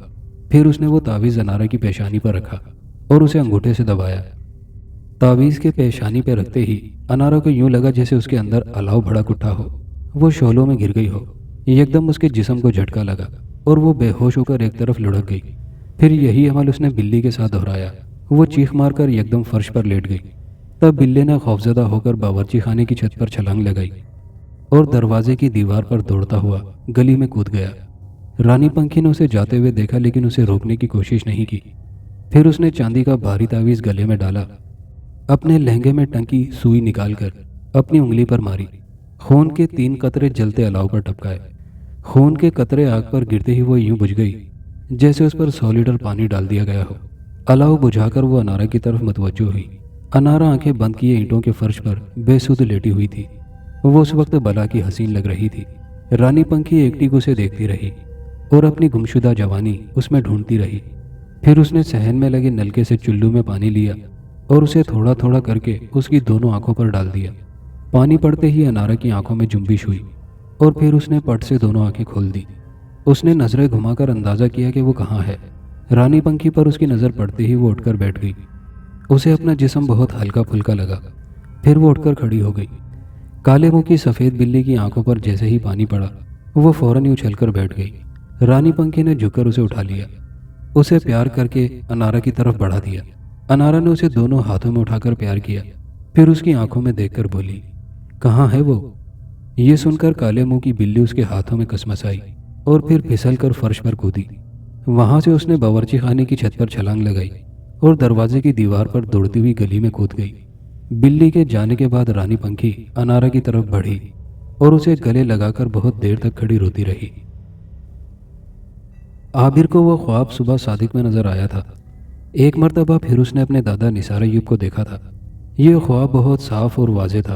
फिर उसने वो तावीज़ अनारा की पेशानी पर रखा और उसे अंगूठे से दबाया। तावीज़ के पेशानी पर रखते ही अनारा को यूं लगा जैसे उसके अंदर अलाव भड़क उठा हो। वो शोलों में गिर गई हो। एकदम उसके जिस्म को झटका लगा और वो बेहोश होकर एक तरफ लुढ़क गई। फिर यही अमल उसने बिल्ली के साथ दोहराया। वो चीख मारकर एकदम फर्श पर लेट गई। तब बिल्ले ने खौफजदा होकर बावर्ची खाने की छत पर छलांग लगाई और दरवाजे की दीवार पर दौड़ता हुआ गली में कूद गया। रानी पंखी ने उसे जाते हुए देखा, लेकिन उसे रोकने की कोशिश नहीं की। फिर उसने चांदी का भारी तावीज़ गले में डाला, अपने लहंगे में टंकी सुई निकालकर अपनी उंगली पर मारी। खून के 3 कतरे जलते अलाव पर टपकाए। खून के कतरे आग पर गिरते ही वो यूं बुझ गई जैसे उस पर 100 लीटर पानी डाल दिया गया हो। अलाव बुझाकर वो अनारा की तरफ मतवज्जो हुई। अनारा आंखें बंद किए ईंटों के फर्श पर बेसुध लेटी हुई थी। वो उस वक्त बला की हसीन लग रही थी। रानी पंखी एकटिक उसे देखती रही और अपनी गुमशुदा जवानी उसमें ढूंढती रही। फिर उसने सहन में लगे नलके से चुल्लू में पानी लिया और उसे थोड़ा थोड़ा करके उसकी दोनों आंखों पर डाल दिया। पानी पड़ते ही अनारा की आंखों में जुम्बिश हुई और फिर उसने पट से दोनों आंखें खोल दी। उसने नजरें घुमाकर अंदाजा किया कि वो कहाँ है। रानी पंखी पर उसकी नज़र पड़ते ही वो उठकर बैठ गई। उसे अपना जिस्म बहुत हल्का फुल्का लगा। फिर वो उठकर खड़ी हो गई। काले मुंह की सफ़ेद बिल्ली की आंखों पर जैसे ही पानी पड़ा वो फौरन ही उछलकर बैठ गई। रानी पंखी ने झुककर उसे उठा लिया, उसे प्यार करके अनारा की तरफ बढ़ा दिया। अनारा ने उसे दोनों हाथों में उठाकर प्यार किया। फिर उसकी आंखों में देखकर बोली, कहाँ है वो? ये सुनकर काले मुंह की बिल्ली उसके हाथों में कसमसाई और फिर फिसल कर फर्श पर कूदी। वहां से उसने बावर्ची खाने की छत पर छलांग लगाई और दरवाजे की दीवार पर दौड़ती हुई गली में कूद गई। बिल्ली के जाने के बाद रानी पंखी अनारा की तरफ बढ़ी और उसे गले लगाकर बहुत देर तक खड़ी रोती रही। आबिर को वो ख्वाब सुबह सादिक में नजर आया था। एक मर्तबा फिर उसने अपने दादा निसार अय्यूब को देखा था। ये ख्वाब बहुत साफ और वाजे था।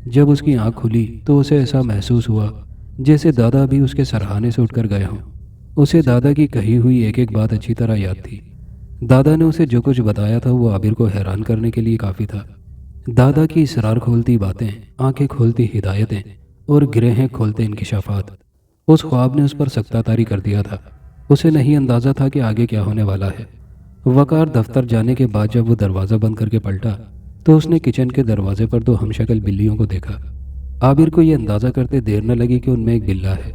जब उसकी आंख खुली तो उसे ऐसा महसूस हुआ जैसे दादा भी उसके सरहाने से उठकर गए हों। उसे दादा की कही हुई एक एक बात अच्छी तरह याद थी। दादा ने उसे जो कुछ बताया था वो आबिर को हैरान करने के लिए काफ़ी था। दादा की इसरार खोलती बातें, आंखें खोलती हिदायतें और गिरहें खोलते इंकिशाफात उस ख्वाब ने उस पर सख्तातारी कर दिया था। उसे नहीं अंदाज़ा था कि आगे क्या होने वाला है। वकार दफ्तर जाने के बाद जब वो दरवाज़ा बंद करके पलटा तो उसने किचन के दरवाजे पर दो हमशक्ल बिल्लियों को देखा। आबिर को ये अंदाज़ा करते देर न लगी कि उनमें एक बिल्ला है।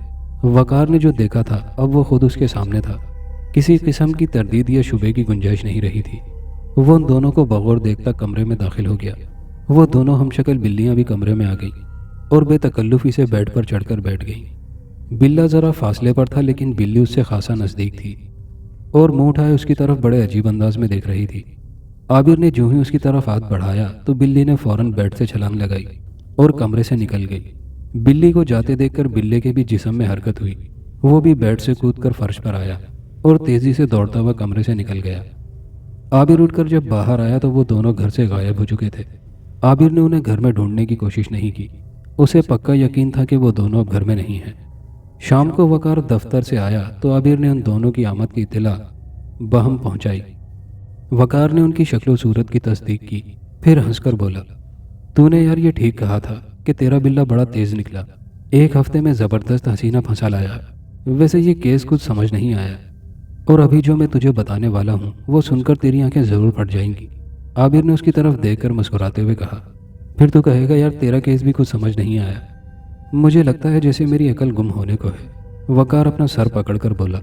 वकार ने जो देखा था अब वो खुद उसके सामने था। किसी किस्म की तरदीद या शुबे की गुंजाइश नहीं रही थी। वो उन दोनों को बगौर देखता कमरे में दाखिल हो गया। वो दोनों हमशक्ल बिल्लियां भी कमरे में आ गईं और बेतकल्लुफी से बेड पर चढ़कर बैठ गईं। बिल्ला ज़रा फासले पर था लेकिन बिल्ली उससे खासा नज़दीक थी और मुंह उठाए उसकी तरफ बड़े अजीब अंदाज में देख रही थी। आबिर ने जो ही उसकी तरफ हाथ बढ़ाया तो बिल्ली ने फौरन बेड से छलांग लगाई और कमरे से निकल गई। बिल्ली को जाते देखकर बिल्ले के भी जिस्म में हरकत हुई। वो भी बेड से कूदकर फर्श पर आया और तेजी से दौड़ता हुआ कमरे से निकल गया। आबिर उठकर जब बाहर आया तो वो दोनों घर से गायब हो चुके थे। आबिर ने उन्हें घर में ढूंढने की कोशिश नहीं की। उसे पक्का यकीन था कि वो दोनों अब घर में नहीं हैं। शाम को वकार दफ्तर से आया तो आबिर ने उन दोनों की आमद की इत्तला बहम पहुंचाई। वकार ने उनकी शक्ल सूरत की तस्दीक की, फिर हंसकर बोला, तूने यार ये ठीक कहा था कि तेरा बिल्ला बड़ा तेज निकला। एक हफ्ते में ज़बरदस्त हसीना फंसा लाया। वैसे ये केस कुछ समझ नहीं आया और अभी जो मैं तुझे बताने वाला हूँ वो सुनकर तेरी आंखें ज़रूर फट जाएंगी। आबिर ने उसकी तरफ देखकर मुस्कुराते हुए कहा, फिर तो कहेगा यार तेरा केस भी कुछ समझ नहीं आया। मुझे लगता है जैसे मेरी अकल गुम होने को है। वकार अपना सर पकड़कर बोला।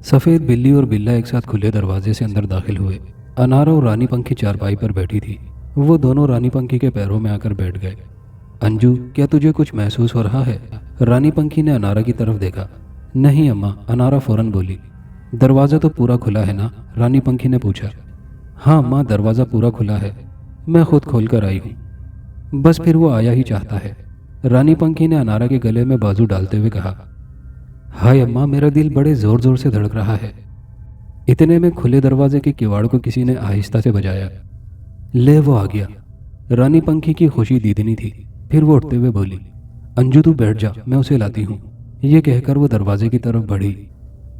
सफ़ेद बिल्ली और बिल्ला एक साथ खुले दरवाजे से अंदर दाखिल हुए। अनारा और रानी पंखी चारपाई पर बैठी थी। वो दोनों रानी पंखी के पैरों में आकर बैठ गए। अंजू, क्या तुझे कुछ महसूस हो रहा है? रानी पंखी ने अनारा की तरफ देखा। नहीं अम्मा, अनारा फौरन बोली। दरवाज़ा तो पूरा खुला है ना? रानी पंखी ने पूछा। हाँ अम्मा, दरवाज़ा पूरा खुला है, मैं खुद खोल कर आई हूँ। बस फिर वो आया ही चाहता है। रानी पंखी ने अनारा के गले में बाजू डालते हुए कहा। हाय अम्मा, मेरा दिल बड़े ज़ोर ज़ोर से धड़क रहा है। इतने में खुले दरवाजे के किवाड़ को किसी ने आहिस्ता से बजाया। ले वो आ गया। रानी पंखी की खुशी दीदनी थी। फिर वो उठते हुए बोली, अंजू तू बैठ जा, मैं उसे लाती हूँ। ये कहकर वो दरवाजे की तरफ बढ़ी।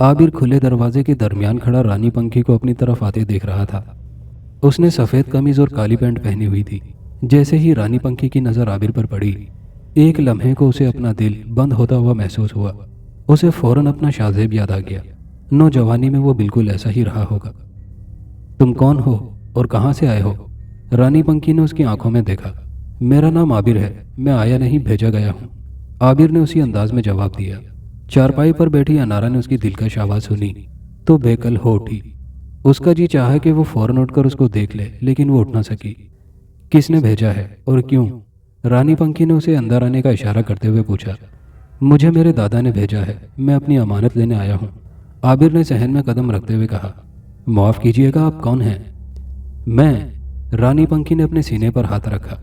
आबिर खुले दरवाजे के दरमियान खड़ा रानी पंखी को अपनी तरफ आते देख रहा था। उसने सफ़ेद कमीज और काली पैंट पहनी हुई थी। जैसे ही रानी पंखी की नज़र आबिर पर पड़ी, एक लम्हे को उसे अपना दिल बंद होता हुआ महसूस हुआ। उसे फौरन अपना शाज़ेब याद आ गया। नौजवानी में वो बिल्कुल ऐसा ही रहा होगा। तुम कौन हो और कहाँ से आए हो? रानी पंखी ने उसकी आंखों में देखा। मेरा नाम आबिर है, मैं आया नहीं भेजा गया हूँ। आबिर ने उसी अंदाज में जवाब दिया। चारपाई पर बैठी अनारा ने उसकी दिलकश आवाज़ सुनी तो बेकल हो उठी। उसका जी चाहा कि वो फौरन उठकर उसको देख ले, लेकिन वो उठ ना सकी। किसने भेजा है और क्यों? रानी पंखी ने उसे अंदर आने का इशारा करते हुए पूछा। मुझे मेरे दादा ने भेजा है, मैं अपनी अमानत लेने आया हूँ। आबिर ने सहन में कदम रखते हुए कहा। माफ़ कीजिएगा, आप कौन हैं? मैं, रानी पंखी ने अपने सीने पर हाथ रखा।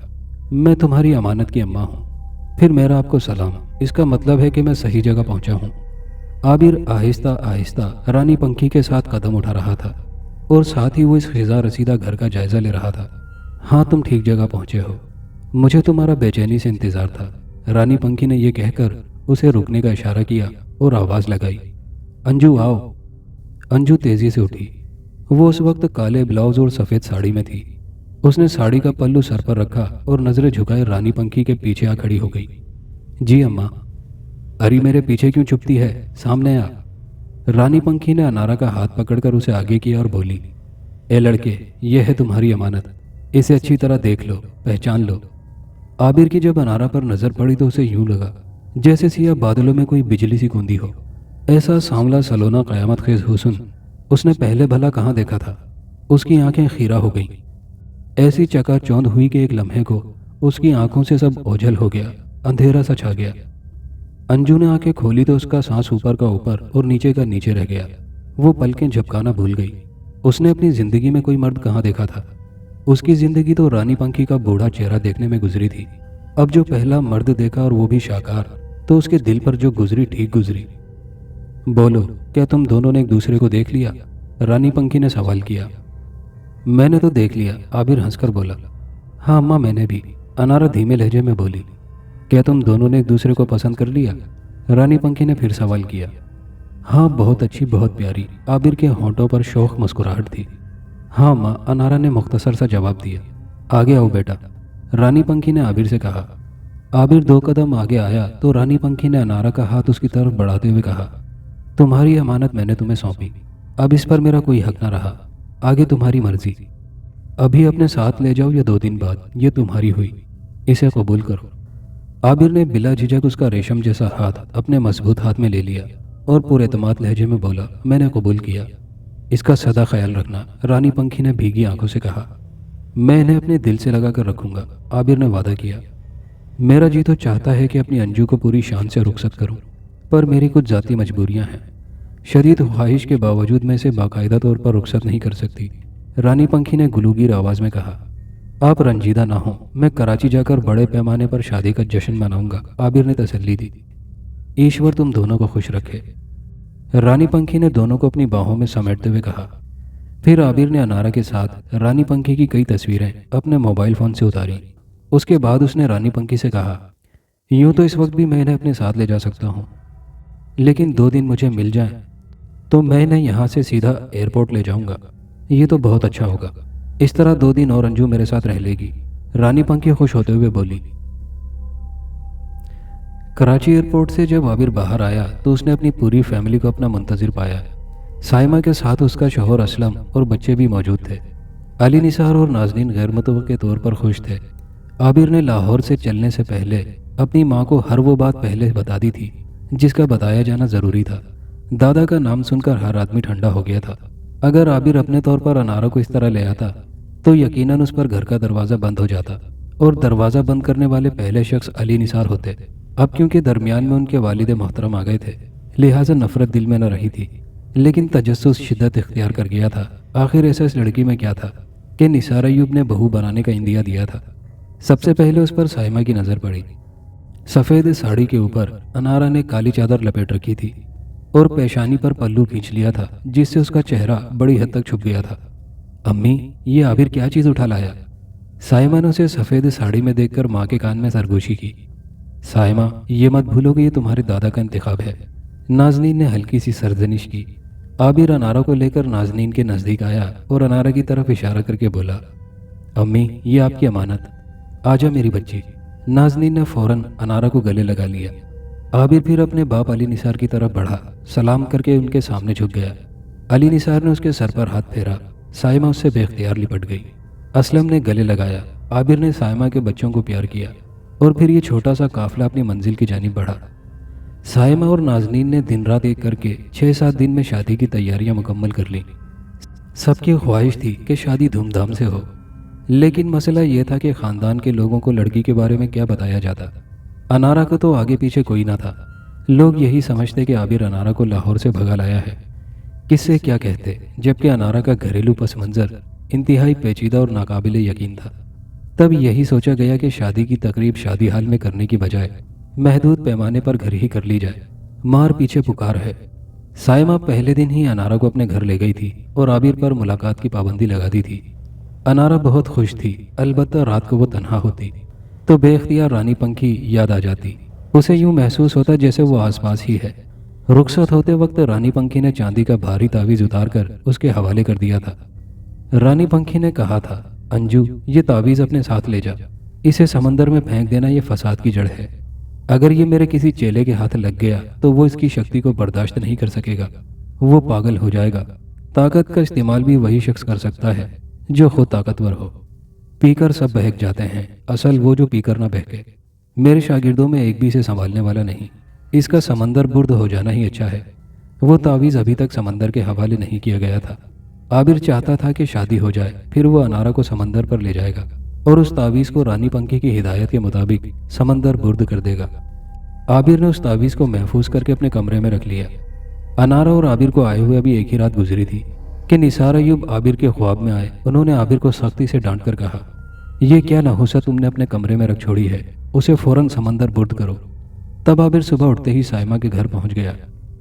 मैं तुम्हारी अमानत की अम्मा हूँ। फिर मेरा आपको सलाम। इसका मतलब है कि मैं सही जगह पहुँचा हूँ। आबिर आहिस्ता आहिस्ता रानी पंखी के साथ कदम उठा रहा था और साथ ही वो इस खिजा रसीदा घर का जायज़ा ले रहा था। हाँ, तुम ठीक जगह पहुँचे हो। मुझे तुम्हारा बेचैनी से इंतज़ार था। रानी पंखी ने यह कहकर उसे रुकने का इशारा किया और आवाज़ लगाई, अंजू आओ। अंजू तेज़ी से उठी। वो उस वक्त काले ब्लाउज और सफ़ेद साड़ी में थी। उसने साड़ी का पल्लू सर पर रखा और नज़रें झुकाए रानी पंखी के पीछे आ खड़ी हो गई। जी अम्मा। अरे मेरे पीछे क्यों चुपती है, सामने आ। रानी पंखी ने अनारा का हाथ पकड़कर उसे आगे किया और बोली, ए लड़के, यह है तुम्हारी अमानत, इसे अच्छी तरह देख लो, पहचान लो। आबिर की जब अनारा पर नज़र पड़ी तो उसे यूं लगा जैसे सिया बादलों में कोई बिजली सी गूंदी हो। ऐसा सांवला सलोना क़यामत खेज़ हुस्न उसने पहले भला कहाँ देखा था। उसकी आंखें खीरा हो गईं। ऐसी चकाचौंध हुई कि एक लम्हे को उसकी आंखों से सब ओझल हो गया, अंधेरा सा छा गया। अंजू ने आंखें खोली तो उसका सांस ऊपर का ऊपर और नीचे का नीचे रह गया। वो पलकें झपकाना भूल गई। उसने अपनी जिंदगी में कोई मर्द कहाँ देखा था। उसकी जिंदगी तो रानी पंखी का बूढ़ा चेहरा देखने में गुजरी थी। अब जो पहला मर्द देखा और वो भी शाकार, तो उसके दिल पर जो गुजरी ठीक गुजरी। बोलो, क्या तुम दोनों ने एक दूसरे को देख लिया? रानी पंखी ने सवाल किया। मैंने तो देख लिया, आबिर हंसकर बोला। हाँ अम्मा, मैंने भी, अनारा धीमे लहजे में बोली। क्या तुम दोनों ने एक दूसरे को पसंद कर लिया? रानी पंखी ने फिर सवाल किया। हाँ, बहुत अच्छी, बहुत प्यारी, आबिर के होंठों पर शौक मुस्कुराहट थी। हाँ माँ, अनारा ने मुख्तसर सा जवाब दिया। आगे आओ बेटा, रानी पंखी ने आबिर से कहा। आबिर 2 कदम आगे आया तो रानी पंखी ने अनारा का हाथ उसकी तरफ बढ़ाते हुए कहा, तुम्हारी अमानत मैंने तुम्हें सौंपी, अब इस पर मेरा कोई हक ना रहा। आगे तुम्हारी मर्जी, अभी अपने साथ ले जाओ या 2 दिन बाद, ये तुम्हारी हुई, इसे कबूल करो। आबिर ने बिला झिझक उसका रेशम जैसा हाथ अपने मजबूत हाथ में ले लिया और पूरे एतमाद लहजे में बोला, मैंने कबूल किया, इसका सदा ख्याल रखना। रानी पंखी ने भीगी आंखों से कहा। मैं इन्हें अपने दिल से लगा कर रखूंगा, आबिर ने वादा किया। मेरा जी तो चाहता है कि अपनी अंजू को पूरी शान से रुखसत करूं, पर मेरी कुछ ज़ाती मजबूरियां हैं। शदीद ख्वाहिश के बावजूद मैं इसे बाकायदा तौर पर रुखसत नहीं कर सकती। रानी पंखी ने गुलूगीर आवाज़ में कहा। आप रंजीदा ना हो, मैं कराची जाकर बड़े पैमाने पर शादी का जश्न मनाऊंगा, आबिर ने तसल्ली दी। ईश्वर तुम दोनों को खुश रखे, रानी पंखी ने दोनों को अपनी बाहों में समेटते हुए कहा। फिर आबिर ने अनारा के साथ रानी पंखी की कई तस्वीरें अपने मोबाइल फ़ोन से उतारी। उसके बाद उसने रानी पंखी से कहा, यूँ तो इस वक्त भी मैं इन्हें अपने साथ ले जा सकता हूँ, लेकिन 2 दिन मुझे मिल जाएं तो मैं इन्हें यहाँ से सीधा एयरपोर्ट ले जाऊँगा। ये तो बहुत अच्छा होगा, इस तरह 2 दिन और अंजू मेरे साथ रह लेगी, रानी पंखी खुश होते हुए बोली। कराची एयरपोर्ट से जब आबिर बाहर आया तो उसने अपनी पूरी फैमिली को अपना मुंतजिर पाया। साइमा के साथ उसका शौहर असलम और बच्चे भी मौजूद थे। अली निसार और नाजनीन गैर मुतवक्के के तौर पर खुश थे। आबिर ने लाहौर से चलने से पहले अपनी माँ को हर वो बात पहले बता दी थी जिसका बताया जाना ज़रूरी था। दादा का नाम सुनकर हर आदमी ठंडा हो गया था। अगर आबिर अपने तौर पर अनारा को इस तरह ले आता तो यकीनन उस पर घर का दरवाज़ा बंद हो जाता, और दरवाज़ा बंद करने वाले पहले शख्स अली निसार होते। अब क्योंकि दरमियान में उनके वालिद मोहतरम आ गए थे, लिहाजा नफरत दिल में न रही थी, लेकिन तजस्सुस शिद्दत इख्तियार कर गया था। आखिर ऐसा इस लड़की में क्या था कि निसार अय्यूब ने बहू बनाने का इंदिया दिया था। सबसे पहले उस पर साइमा की नज़र पड़ी। सफ़ेद साड़ी के ऊपर अनारा ने काली चादर लपेट रखी थी और पेशानी पर पल्लू खींच लिया था, जिससे उसका चेहरा बड़ी हद तक छुप गया था। अम्मी, ये आबिर क्या चीज़ उठा लाया? साइमा ने उसे सफ़ेद साड़ी में देखकर माँ के कान में सरगोशी की। साइमा, ये मत भूलो कि ये तुम्हारे दादा का इंतखाब है। नाजनीन ने हल्की सी सरजनिश की। आबिर अनारा को लेकर नाजनीन के नज़दीक आया और अनारा की तरफ इशारा करके बोला, अम्मी, ये आपकी अमानत, आजा मेरी बच्ची। नाजनीन ने फ़ौरन अनारा को गले लगा लिया। आबिर फिर अपने बाप अली निसार की तरफ बढ़ा, सलाम करके उनके सामने झुक गया। अली निसार ने उसके सर पर हाथ फेरा। साइमा उससे बेख्तियार लिपट गई। असलम ने गले लगाया। आबिर ने साइमा के बच्चों को प्यार किया और फिर ये छोटा सा काफिला अपनी मंजिल की जानिब बढ़ा। साइमा और नाजनीन ने दिन रात एक करके 6-7 दिन में शादी की तैयारियां मुकम्मल कर लीं। सबकी ख्वाहिश थी कि शादी धूमधाम से हो, लेकिन मसला यह था कि ख़ानदान के लोगों को लड़की के बारे में क्या बताया जाता। अनारा को तो आगे पीछे कोई ना था। लोग यही समझते कि आबिर अनारा को लाहौर से भगा लाया है, किससे क्या कहते, जबकि अनारा का घरेलू पस मंज़र इंतहाई पेचीदा और नाकाबिले यकीन था। तब यही सोचा गया कि शादी की तकरीब शादी हाल में करने की बजाय महदूद पैमाने पर घर ही कर ली जाए। मार पीछे पुकार है। साइमा पहले दिन ही अनारा को अपने घर ले गई थी और आबिर पर मुलाकात की पाबंदी लगा दी थी। अनारा बहुत खुश थी, अलबत्ता रात को वो तन्हा होती तो बेख्तियार रानी पंखी याद आ जाती। उसे यूं महसूस होता जैसे वो आसपास ही है। रुखसत होते वक्त रानी पंखी ने चांदी का भारी तावीज़ उतारकर उसके हवाले कर दिया था। रानी पंखी ने कहा था, अंजू, ये तावीज़ अपने साथ ले जा, इसे समंदर में फेंक देना, ये फसाद की जड़ है। अगर ये मेरे किसी चेले के हाथ लग गया तो वो इसकी शक्ति को बर्दाश्त नहीं कर सकेगा, वो पागल हो जाएगा। ताकत का इस्तेमाल भी वही शख्स कर सकता है जो खुद ताकतवर हो। पीकर सब बहक जाते हैं, असल वो जो पीकर ना बहके। मेरे शागिर्दों में एक भी इसे संभालने वाला नहीं, इसका समंदर बुर्द हो जाना ही अच्छा है। वो तावीज़ अभी तक समंदर के हवाले नहीं किया गया था। आबिर चाहता था कि शादी हो जाए, फिर वो अनारा को समंदर पर ले जाएगा और उस तावीज़ को रानी पंखी की हिदायत के मुताबिक समंदर बुर्द कर देगा। आबिर ने उस तावीज़ को महफूज करके अपने कमरे में रख लिया। अनारा और आबिर को आए हुए अभी एक ही रात गुजरी थी कि निसार अय्यूब आबिर के ख्वाब में आए। उन्होंने आबिर को सख्ती से डांट कर कहा, ये क्या नहुसत तुमने अपने कमरे में रख छोड़ी है, उसे फौरन समंदर बुर्द करो। तब आबिर सुबह उठते ही साइमा के घर पहुंच गया।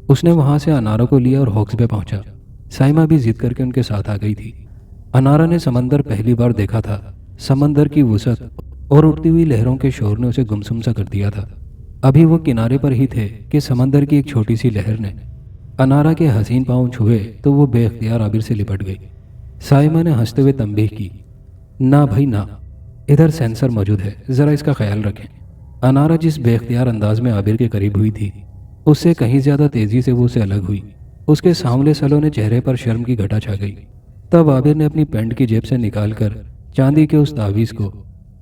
उसने वहां से अनारा को लिया और हॉक्स पे पहुंचा। साइमा भी जिद करके उनके साथ आ गई थी। अनारा ने समंदर पहली बार देखा था। समंदर की वसअत और उठती हुई लहरों के शोर ने उसे गुमसुम सा कर दिया था। अभी वो किनारे पर ही थे कि समंदर की एक छोटी सी लहर ने अनारा के हसीन पांव छुए तो वो बेख्तियार आबिर से लिपट गई। साइमा ने हंसते हुए तंबीह की, ना भाई ना, इधर सेंसर मौजूद है, ज़रा इसका ख्याल रखें। अनारा जिस बेख्तियार अंदाज में आबिर के करीब हुई थी, उससे कहीं ज़्यादा तेज़ी से वो उसे अलग हुई। उसके सांवले सलोने चेहरे पर शर्म की घटा छा गई। तब आबिर ने अपनी पैंट की जेब से निकालकर चांदी के उस तावीज़ को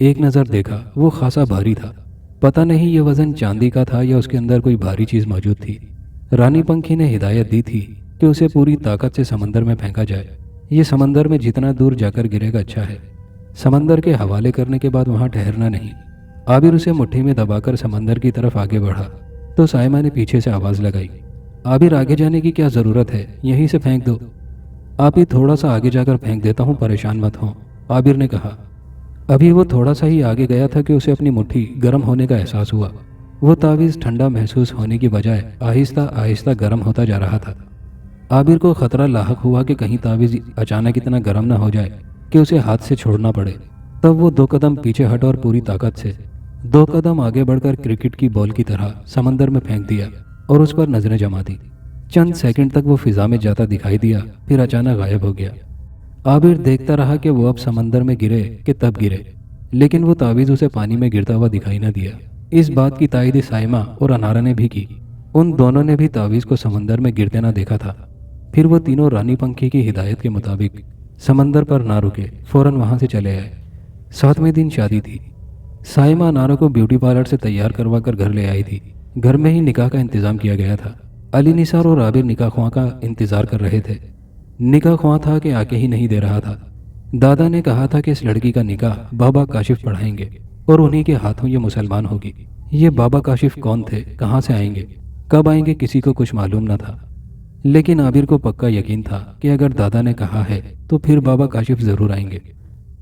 एक नज़र देखा। वो खासा भारी था। पता नहीं ये वज़न चांदी का था या उसके अंदर कोई भारी चीज़ मौजूद थी। रानी पंखी ने हिदायत दी थी कि उसे पूरी ताकत से समंदर में फेंका जाए। ये समंदर में जितना दूर जाकर गिरेगा अच्छा है। समंदर के हवाले करने के बाद वहाँ ठहरना नहीं। आबिर उसे मुट्ठी में दबाकर समंदर की तरफ आगे बढ़ा तो साइमा ने पीछे से आवाज़ लगाई, आबिर आगे जाने की क्या ज़रूरत है, यहीं से फेंक दो। आप ही थोड़ा सा आगे जाकर फेंक देता हूँ, परेशान मत हो, आबिर ने कहा। अभी वो थोड़ा सा ही आगे गया था कि उसे अपनी मुट्ठी गर्म होने का एहसास हुआ। वो तावीज़ ठंडा महसूस होने की बजाय आहिस्ता आहिस्ता गर्म होता जा रहा था। आबिर को खतरा लाहक हुआ कि कहीं तावीज़ अचानक इतना गर्म न हो जाए कि उसे हाथ से छोड़ना पड़े। तब वो 2 कदम पीछे हटा और पूरी ताकत से 2 कदम आगे बढ़कर क्रिकेट की बॉल की तरह समंदर में फेंक दिया और उस पर नजरें जमा दी। चंद सेकंड तक वो फिजा में जाता दिखाई दिया, फिर अचानक गायब हो गया। आबिर देखता रहा कि वो अब समंदर में गिरे कि तब गिरे, लेकिन वो तावीज़ उसे पानी में गिरता हुआ दिखाई न दिया। इस बात की तायद साइमा और अनारा ने भी की। उन दोनों ने भी तावीज़ को समंदर में गिरते ना देखा था। फिर वो तीनों रानी पंखी की हिदायत के मुताबिक समंदर पर ना रुके, फौरन वहां से चले आए। 7वें दिन शादी थी। साइमा अनारा को ब्यूटी पार्लर से तैयार करवा कर घर ले आई थी। घर में ही निकाह का इंतजाम किया गया था। अली निसार और आबिर निकाह ख्वाह का इंतजार कर रहे थे। निकाह ख्वाह था कि आके ही नहीं दे रहा था। दादा ने कहा था कि इस लड़की का निकाह बाबा काशिफ पढ़ाएंगे और उन्हीं के हाथों ये मुसलमान होगी। ये बाबा काशिफ कौन थे, कहाँ से आएंगे, कब आएंगे, किसी को कुछ मालूम न था। लेकिन आबिर को पक्का यकीन था कि अगर दादा ने कहा है तो फिर बाबा काशिफ जरूर आएंगे।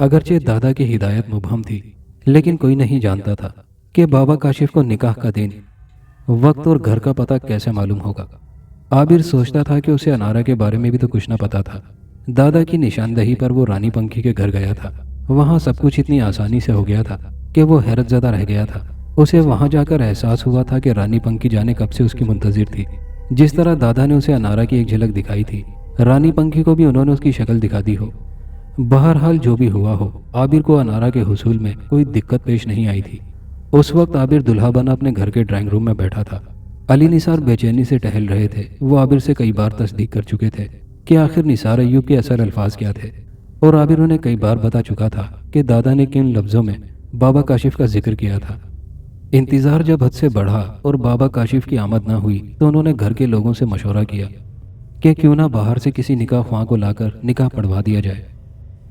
अगरचे दादा की हिदायत मुबहम थी, लेकिन कोई नहीं जानता था कि बाबा काशिफ को निकाह का दिन, वक्त और घर का पता कैसे मालूम होगा। आबिर सोचता था कि उसे अनारा के बारे में भी तो कुछ न पता था। दादा की निशानदही पर वो रानी पंखी के घर गया था। वहाँ सब कुछ इतनी आसानी से हो गया था कि वो हैरतज़दा रह गया था। उसे वहाँ जाकर एहसास हुआ था कि रानी पंखी जाने कब से उसकी मुंतजिर थी। जिस तरह दादा ने उसे अनारा की एक झलक दिखाई थी, रानी पंखी को भी उन्होंने उसकी शक्ल दिखा दी हो। बहरहाल जो भी हुआ हो, आबिर को अनारा के हुसूल में कोई दिक्कत पेश नहीं आई थी। उस वक्त आबिर दुल्हा बना अपने घर के ड्राइंग रूम में बैठा था। अली निसार बेचैनी से टहल रहे थे। वो आबिर से कई बार तस्दीक कर चुके थे कि आखिर निसार अय्यूब के असल अल्फाज क्या थे, और आबिर उन्हें कई बार बता चुका था कि दादा ने किन लफ्ज़ों में बाबा काशिफ का जिक्र किया था। इंतज़ार जब हद से बढ़ा और बाबा काशिफ की आमद ना हुई तो उन्होंने घर के लोगों से मशवरा किया कि क्यों ना बाहर से किसी निकाह ख्वाह को लाकर निकाह पढ़वा दिया जाए।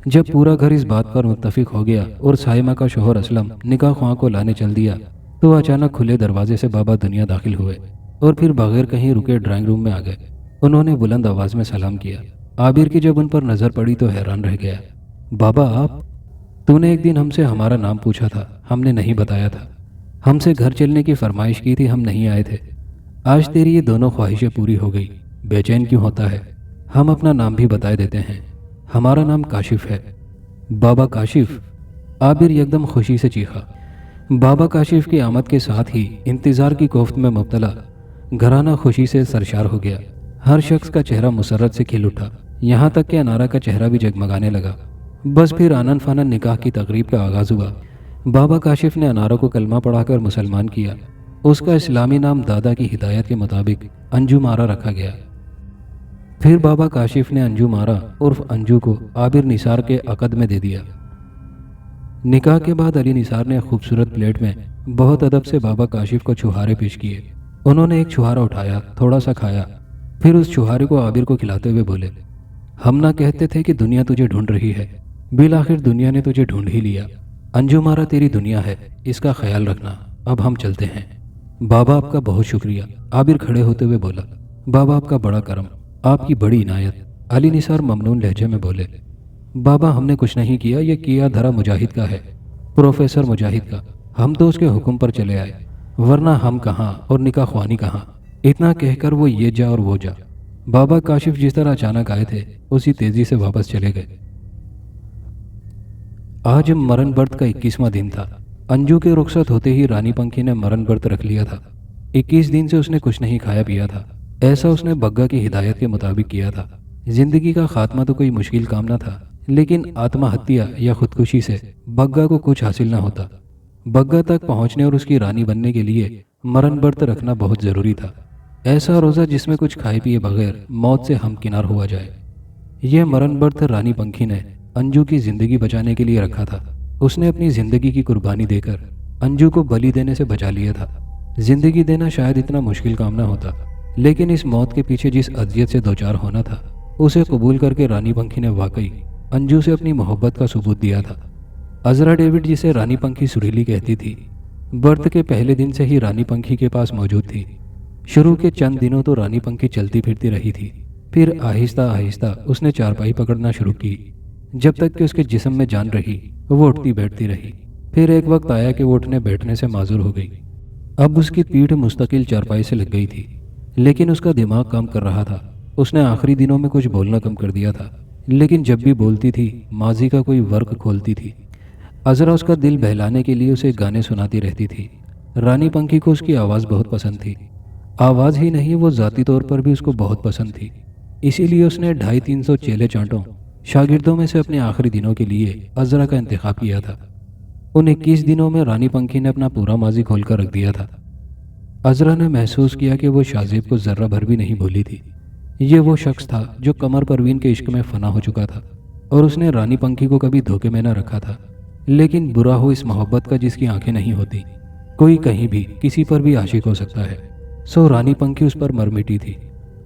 जब पूरा घर इस बात पर मुत्तफिक हो गया और साइमा का शोहर असलम निकाह ख्वाह को लाने चल दिया तो अचानक खुले दरवाजे से बाबा दुनिया दाखिल हुए और फिर बगैर कहीं रुके ड्राइंग रूम में आ गए। उन्होंने बुलंद आवाज़ में सलाम किया। आबिर की जब उन पर नज़र पड़ी तो हैरान रह गया। बाबा आप? तूने एक दिन हमसे हमारा नाम पूछा था, हमने नहीं बताया था। हमसे घर चलने की फरमाइश की थी, हम नहीं आए थे। आज तेरी ये दोनों ख्वाहिशें पूरी हो गई। बेचैन क्यों होता है? हम अपना नाम भी बताए देते हैं। हमारा नाम काशिफ है। बाबा काशिफ? आबिर एकदम खुशी से चीखा। बाबा काशिफ की आमद के साथ ही इंतज़ार की कोफ्त में मुब्तला घराना खुशी से सरशार हो गया। हर शख्स का चेहरा मुसर्रत से खिल उठा, यहाँ तक कि अनारा का चेहरा भी जगमगाने लगा। बस फिर आनन फानन निकाह की तकरीब का आगाज़ हुआ। बाबा काशिफ ने अनारा को कलमा पढ़ाकर मुसलमान किया। उसका इस्लामी नाम दादा की हिदायत के मुताबिक अंजू मारा रखा गया। फिर बाबा काशिफ ने अंजू मारा उर्फ अंजू को आबिर निसार के अकद में दे दिया। निकाह के बाद अली निसार ने खूबसूरत प्लेट में बहुत अदब से बाबा काशिफ को छुहारे पेश किए। उन्होंने एक छुहारा उठाया, थोड़ा सा खाया, फिर उस छुहारे को आबिर को खिलाते हुए बोले, हम ना कहते थे कि दुनिया तुझे ढूंढ रही है, बिल आखिर दुनिया ने तुझे ढूंढ ही लिया। अंजू मारा तेरी दुनिया है, इसका ख्याल रखना। अब हम चलते हैं। बाबा आपका बहुत शुक्रिया, आबिर खड़े होते हुए बोला। बाबा आपका बड़ा करम, आपकी बड़ी इनायत, अली निसार ममनून लहजे में बोले। बाबा हमने कुछ नहीं किया, ये किया धरा मुजाहिद का है, प्रोफेसर मुजाहिद का। हम तो उसके हुक्म पर चले आए, वरना हम कहाँ और निकाह ख्वानी कहाँ। इतना कहकर वो ये जा और वो जा। बाबा काशिफ जिस तरह अचानक आए थे उसी तेजी से वापस चले गए। आज मरण व्रत का 21वां दिन था। अंजू के रुखसत होते ही रानी पंखी ने मरण व्रत रख लिया था। 21 दिन से उसने कुछ नहीं खाया पिया था। ऐसा उसने बग्गा की हिदायत के मुताबिक किया था। जिंदगी का खात्मा तो कोई मुश्किल काम न था, लेकिन आत्महत्या या खुदकुशी से बग्गा को कुछ हासिल न होता। बग्गा तक पहुंचने और उसकी रानी बनने के लिए मरण व्रत रखना बहुत जरूरी था। ऐसा रोजा जिसमें कुछ खाए पिए बगैर मौत से हमकिनार हुआ जाए। यह मरण व्रत रानी पंखी ने अंजू की जिंदगी बचाने के लिए रखा था। उसने अपनी जिंदगी की कुर्बानी देकर अंजू को बलि देने से बचा लिया था। जिंदगी देना शायद इतना मुश्किल काम ना होता, लेकिन इस मौत के पीछे जिस अजियत से दो चार होना था, उसे कबूल करके रानी पंखी ने वाकई अंजू से अपनी मोहब्बत का सबूत दिया था। अजरा डेविड, जिसे रानी पंखी सुरीली कहती थी, व्रत के पहले दिन से ही रानी पंखी के पास मौजूद थी। शुरू के चंद दिनों तो रानी पंखी चलती फिरती रही थी, फिर आहिस्ता आहिस्ता उसने चारपाई पकड़ना शुरू की। जब तक कि उसके जिस्म में जान रही वो उठती बैठती रही। फिर एक वक्त आया कि वो उठने बैठने से माजूर हो गई। अब उसकी पीठ मुस्तकिल चारपाई से लग गई थी, लेकिन उसका दिमाग काम कर रहा था। उसने आखिरी दिनों में कुछ बोलना कम कर दिया था, लेकिन जब भी बोलती थी माजी का कोई वर्क खोलती थी। अजरा उसका दिल बहलाने के लिए उसे गाने सुनाती रहती थी। रानी पंखी को उसकी आवाज़ बहुत पसंद थी। आवाज़ ही नहीं, वो ज़ाती तौर पर भी उसको बहुत पसंद थी। इसीलिए उसने 250-300 चेले चांटों शागिर्दों में से अपने आखिरी दिनों के लिए अजरा का इंतखाब किया था। उन 21 दिनों में रानी पंखी ने अपना पूरा माजी खोलकर रख दिया था। अजरा ने महसूस किया कि वो शाहजेब को जर्रा भर भी नहीं भूली थी। ये वो शख्स था जो कमर परवीन के इश्क में फना हो चुका था, और उसने रानी पंखी को कभी धोखे में न रखा था। लेकिन बुरा हो इस मोहब्बत का जिसकी आंखें नहीं होती। कोई कहीं भी किसी पर भी आशिक हो सकता है। सो रानी पंखी उस पर मर मिटी थी,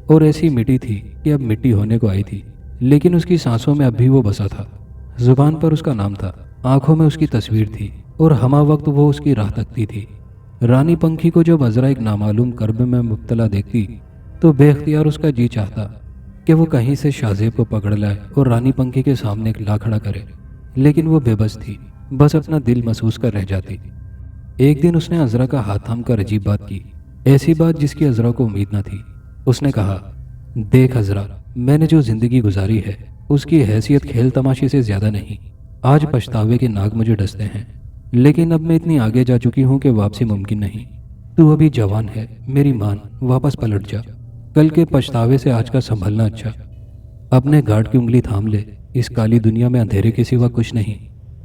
और ऐसी मिटी थी कि अब मिट्टी होने को आई थी, लेकिन उसकी सांसों में अब भी वो बसा था। जुबान पर उसका नाम था, आंखों में उसकी तस्वीर थी, और हमा वक्त वो उसकी राह तकती थी। रानी पंखी को जब अजरा एक नामालूम कर्ब में मुब्तला देखती तो बेख्तियार उसका जी चाहता कि वो कहीं से शाहजेब को पकड़ लाए और रानी पंखी के सामने एक ला खड़ा करे, लेकिन वो बेबस थी, बस अपना दिल महसूस कर रह जाती। एक दिन उसने अजरा का हाथ थाम कर अजीब बात की, ऐसी बात जिसकी अजरा को उम्मीद न थी। उसने कहा, देख अजरा, मैंने जो जिंदगी गुजारी है उसकी हैसियत खेल तमाशे से ज्यादा नहीं। आज पछतावे के नाग मुझे डसते हैं, लेकिन अब मैं इतनी आगे जा चुकी हूँ कि वापसी मुमकिन नहीं। तू अभी जवान है, मेरी मान, वापस पलट जा। कल के पछतावे से आज का संभलना अच्छा। अपने गार्ड की उंगली थाम ले, इस काली दुनिया में अंधेरे के सिवा कुछ नहीं।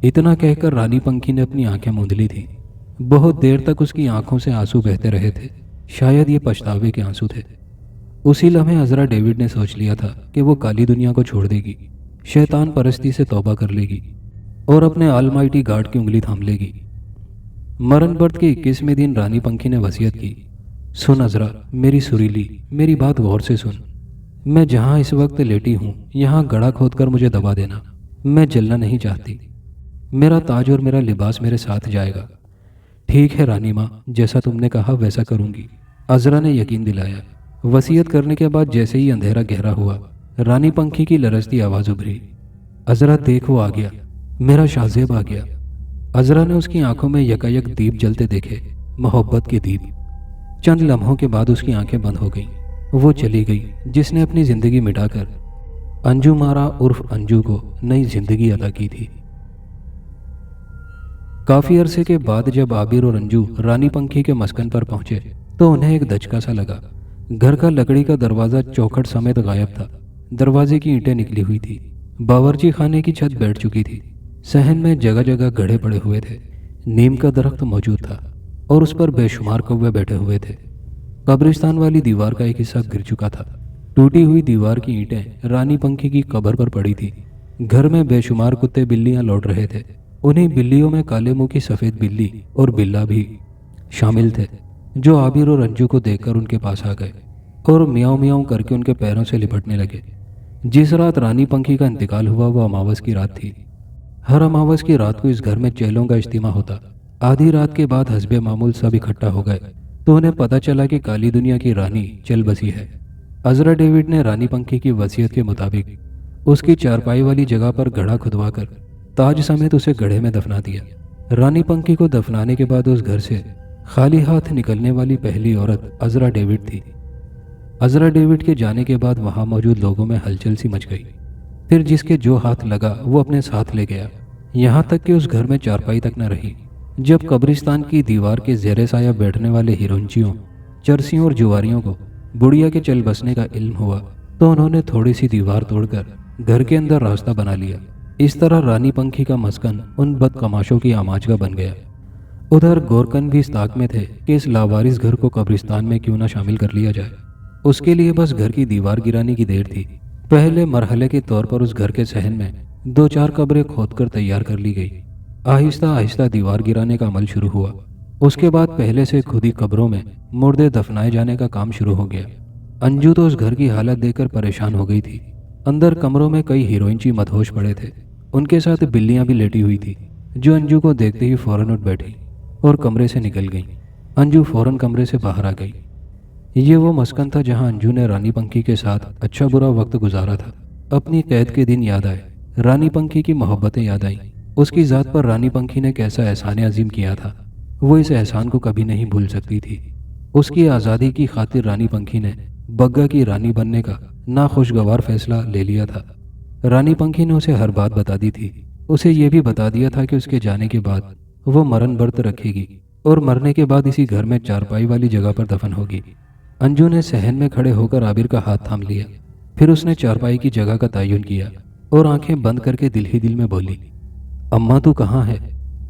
इतना कहकर रानी पंखी ने अपनी आंखें मूंद ली थी। बहुत देर तक उसकी आंखों से आंसू बहते रहे थे। शायद ये पछतावे के आंसू थे। उसी लम्हे अजरा डेविड ने सोच लिया था कि वो काली दुनिया को छोड़ देगी, शैतान परस्ती से तौबा कर लेगी और अपने आलमाइटी गार्ड की उंगली थाम लेगी। मरण व्रत के 21वें दिन रानी पंखी ने वसीयत की, सुन अजरा, मेरी सुरीली, मेरी बात गौर से सुन। मैं जहाँ इस वक्त लेटी हूँ यहाँ गड़ा खोदकर मुझे दबा देना। मैं जलना नहीं चाहती। मेरा ताज और मेरा लिबास मेरे साथ जाएगा। ठीक है रानी माँ, जैसा तुमने कहा वैसा करूँगी, अजरा ने यकीन दिलाया। वसीयत करने के बाद जैसे ही अंधेरा गहरा हुआ, रानी पंखी की लरजती आवाज़ उभरी, अजरा देख, वो आ गया, मेरा शाहजेब आ गया। अजरा ने उसकी आंखों में यकायक दीप जलते देखे, मोहब्बत के दीप। चंद लम्हों के बाद उसकी आंखें बंद हो गईं। वो चली गई जिसने अपनी जिंदगी मिटाकर अंजू मारा उर्फ अंजू को नई जिंदगी अदा की थी। काफी अरसे के बाद जब आबिर और अंजू रानी पंखी के मस्कन पर पहुंचे तो उन्हें एक दचका सा लगा। घर का लकड़ी का दरवाजा चौखट समेत गायब था। दरवाजे की ईंटें निकली हुई थी। बावर्ची खाने की छत बैठ चुकी थी। सहन में जगह जगह गड्ढे पड़े हुए थे। नीम का दरख्त मौजूद था और उस पर बेशुमार कौवे बैठे हुए थे। कब्रिस्तान वाली दीवार का एक हिस्सा गिर चुका था। टूटी हुई दीवार की ईंटें रानी पंखी की कब्र पर पड़ी थी। घर में बेशुमार कुत्ते बिल्लियां लौट रहे थे। उन्हीं बिल्लियों में काले मुंह की सफ़ेद बिल्ली और बिल्ला भी शामिल थे, जो आबिर और अंजू को देखकर उनके पास आ गए और मियाऊं मियाऊं करके उनके पैरों से लिपटने लगे। जिस रात रानी पंखी का इंतकाल हुआ वो अमावस की रात थी। हर अमावस की रात को इस घर में चेलों का इज्तिमा होता। आधी रात के बाद हस्बे मामूल सब इकट्ठा हो गए तो उन्हें पता चला कि काली दुनिया की रानी चल बसी है। अजरा डेविड ने रानी पंखी की वसीयत के मुताबिक उसकी चारपाई वाली जगह पर गड्ढा खुदवाकर ताज समेत उसे गड्ढे में दफना दिया। रानी पंखी को दफनाने के बाद उस घर से खाली हाथ निकलने वाली पहली औरत अजरा डेविड थी। अजरा डेविड के जाने के बाद वहां मौजूद लोगों में हलचल सी मच गई। फिर जिसके जो हाथ लगा वो अपने साथ ले गया। यहाँ तक कि उस घर में चारपाई तक न रही। जब कब्रिस्तान की दीवार के जेरे साया बैठने वाले हिरोंचियों, चरसियों और जुआरियों को बुढ़िया के चल बसने का इल्म हुआ तो उन्होंने थोड़ी सी दीवार तोड़कर घर के अंदर रास्ता बना लिया। इस तरह रानी पंखी का मस्कन उन बदकमाशों की आमाजगा बन गया। उधर गोरकन भी इस ताक में थे कि इस लावारिस घर को कब्रिस्तान में क्यों ना शामिल कर लिया जाए। उसके लिए बस घर की दीवार गिराने की देर थी। पहले मरहले के तौर पर उस घर के सहन में 2-4 कब्रें खोदकर तैयार कर ली गई। आहिस्ता आहिस्ता दीवार गिराने का अमल शुरू हुआ। उसके बाद पहले से खुदी कब्रों में मुर्दे दफनाए जाने का काम शुरू हो गया। अंजू तो उस घर की हालत देखकर परेशान हो गई थी। अंदर कमरों में कई हीरोइनची मदहोश पड़े थे। उनके साथ बिल्लियां भी लेटी हुई थी जो अंजू को देखते ही फौरन उठ बैठी और कमरे से निकल गई। अंजू फौरन कमरे से बाहर आ गई। ये वो मस्कन था जहां अंजू ने रानी पंखी के साथ अच्छा बुरा वक्त गुजारा था। अपनी कैद के दिन याद आए, रानी पंखी की मोहब्बतें याद आईं। उसकी ज़ात पर रानी पंखी ने कैसा एहसान अजीम किया था, वो इस एहसान को कभी नहीं भूल सकती थी। उसकी आज़ादी की खातिर रानी पंखी ने बग्गा की रानी बनने का नाखुशगवार फैसला ले लिया था। रानी पंखी ने उसे हर बात बता दी थी। उसे ये भी बता दिया था कि उसके जाने के बाद वो मरण व्रत रखेगी और मरने के बाद इसी घर में चारपाई वाली जगह पर दफन होगी। अंजू ने सहन में खड़े होकर आबिर का हाथ थाम लिया। फिर उसने चारपाई की जगह का तयन किया और आंखें बंद करके दिल ही दिल में बोली, अम्मा तू कहाँ है?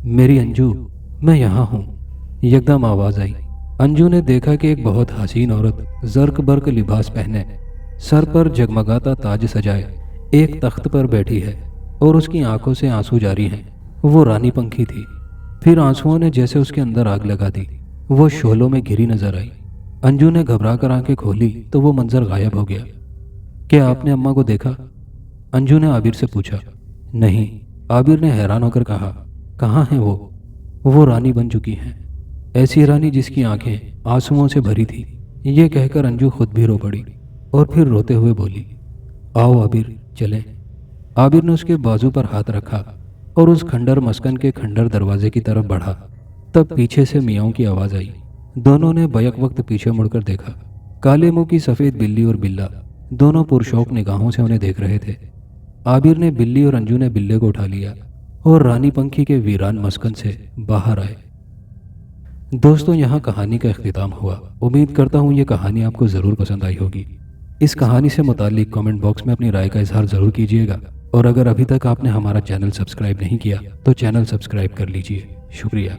मेरी अंजू, मैं यहाँ हूँ। यकदम आवाज़ आई। अंजू ने देखा कि एक बहुत हसीन औरत जर्क बर्क लिबास पहने, सर पर जगमगाता ताज सजाए एक तख्त पर बैठी है और उसकी आंखों से आंसू जारी हैं। वो रानी पंखी थी। फिर आंसुओं ने जैसे उसके अंदर आग लगा दी। वो शोलों में घिरी नजर आई। अंजू ने घबरा कर आंखें खोली तो वो मंजर गायब हो गया। क्या आपने अम्मा को देखा? अंजू ने आबिर से पूछा। नहीं, आबिर ने हैरान होकर कहा। कहाँ हैं वो रानी बन चुकी हैं। ऐसी रानी जिसकी आंखें आंसुओं से भरी थी। ये कहकर अंजू खुद भी रो पड़ी और फिर रोते हुए बोली, आओ आबिर चलें। आबिर ने उसके बाजू पर हाथ रखा और उस खंडर मस्कन के खंडर दरवाजे की तरफ बढ़ा। तब पीछे से मियाओं की आवाज़ आई। दोनों ने बैक वक्त पीछे मुड़कर देखा। काले मुंह की सफ़ेद बिल्ली और बिल्ला दोनों पुरशौक निगाहों से उन्हें देख रहे थे। आबिर ने बिल्ली और अंजू ने बिल्ले को उठा लिया और रानी पंखी के वीरान मस्कन से बाहर आए। दोस्तों, यहाँ कहानी का इख्तिताम हुआ। उम्मीद करता हूँ ये कहानी आपको ज़रूर पसंद आई होगी। इस कहानी से मुताल्लिक कमेंट बॉक्स में अपनी राय का इजहार ज़रूर कीजिएगा और अगर अभी तक आपने हमारा चैनल सब्सक्राइब नहीं किया तो चैनल सब्सक्राइब कर लीजिए। शुक्रिया।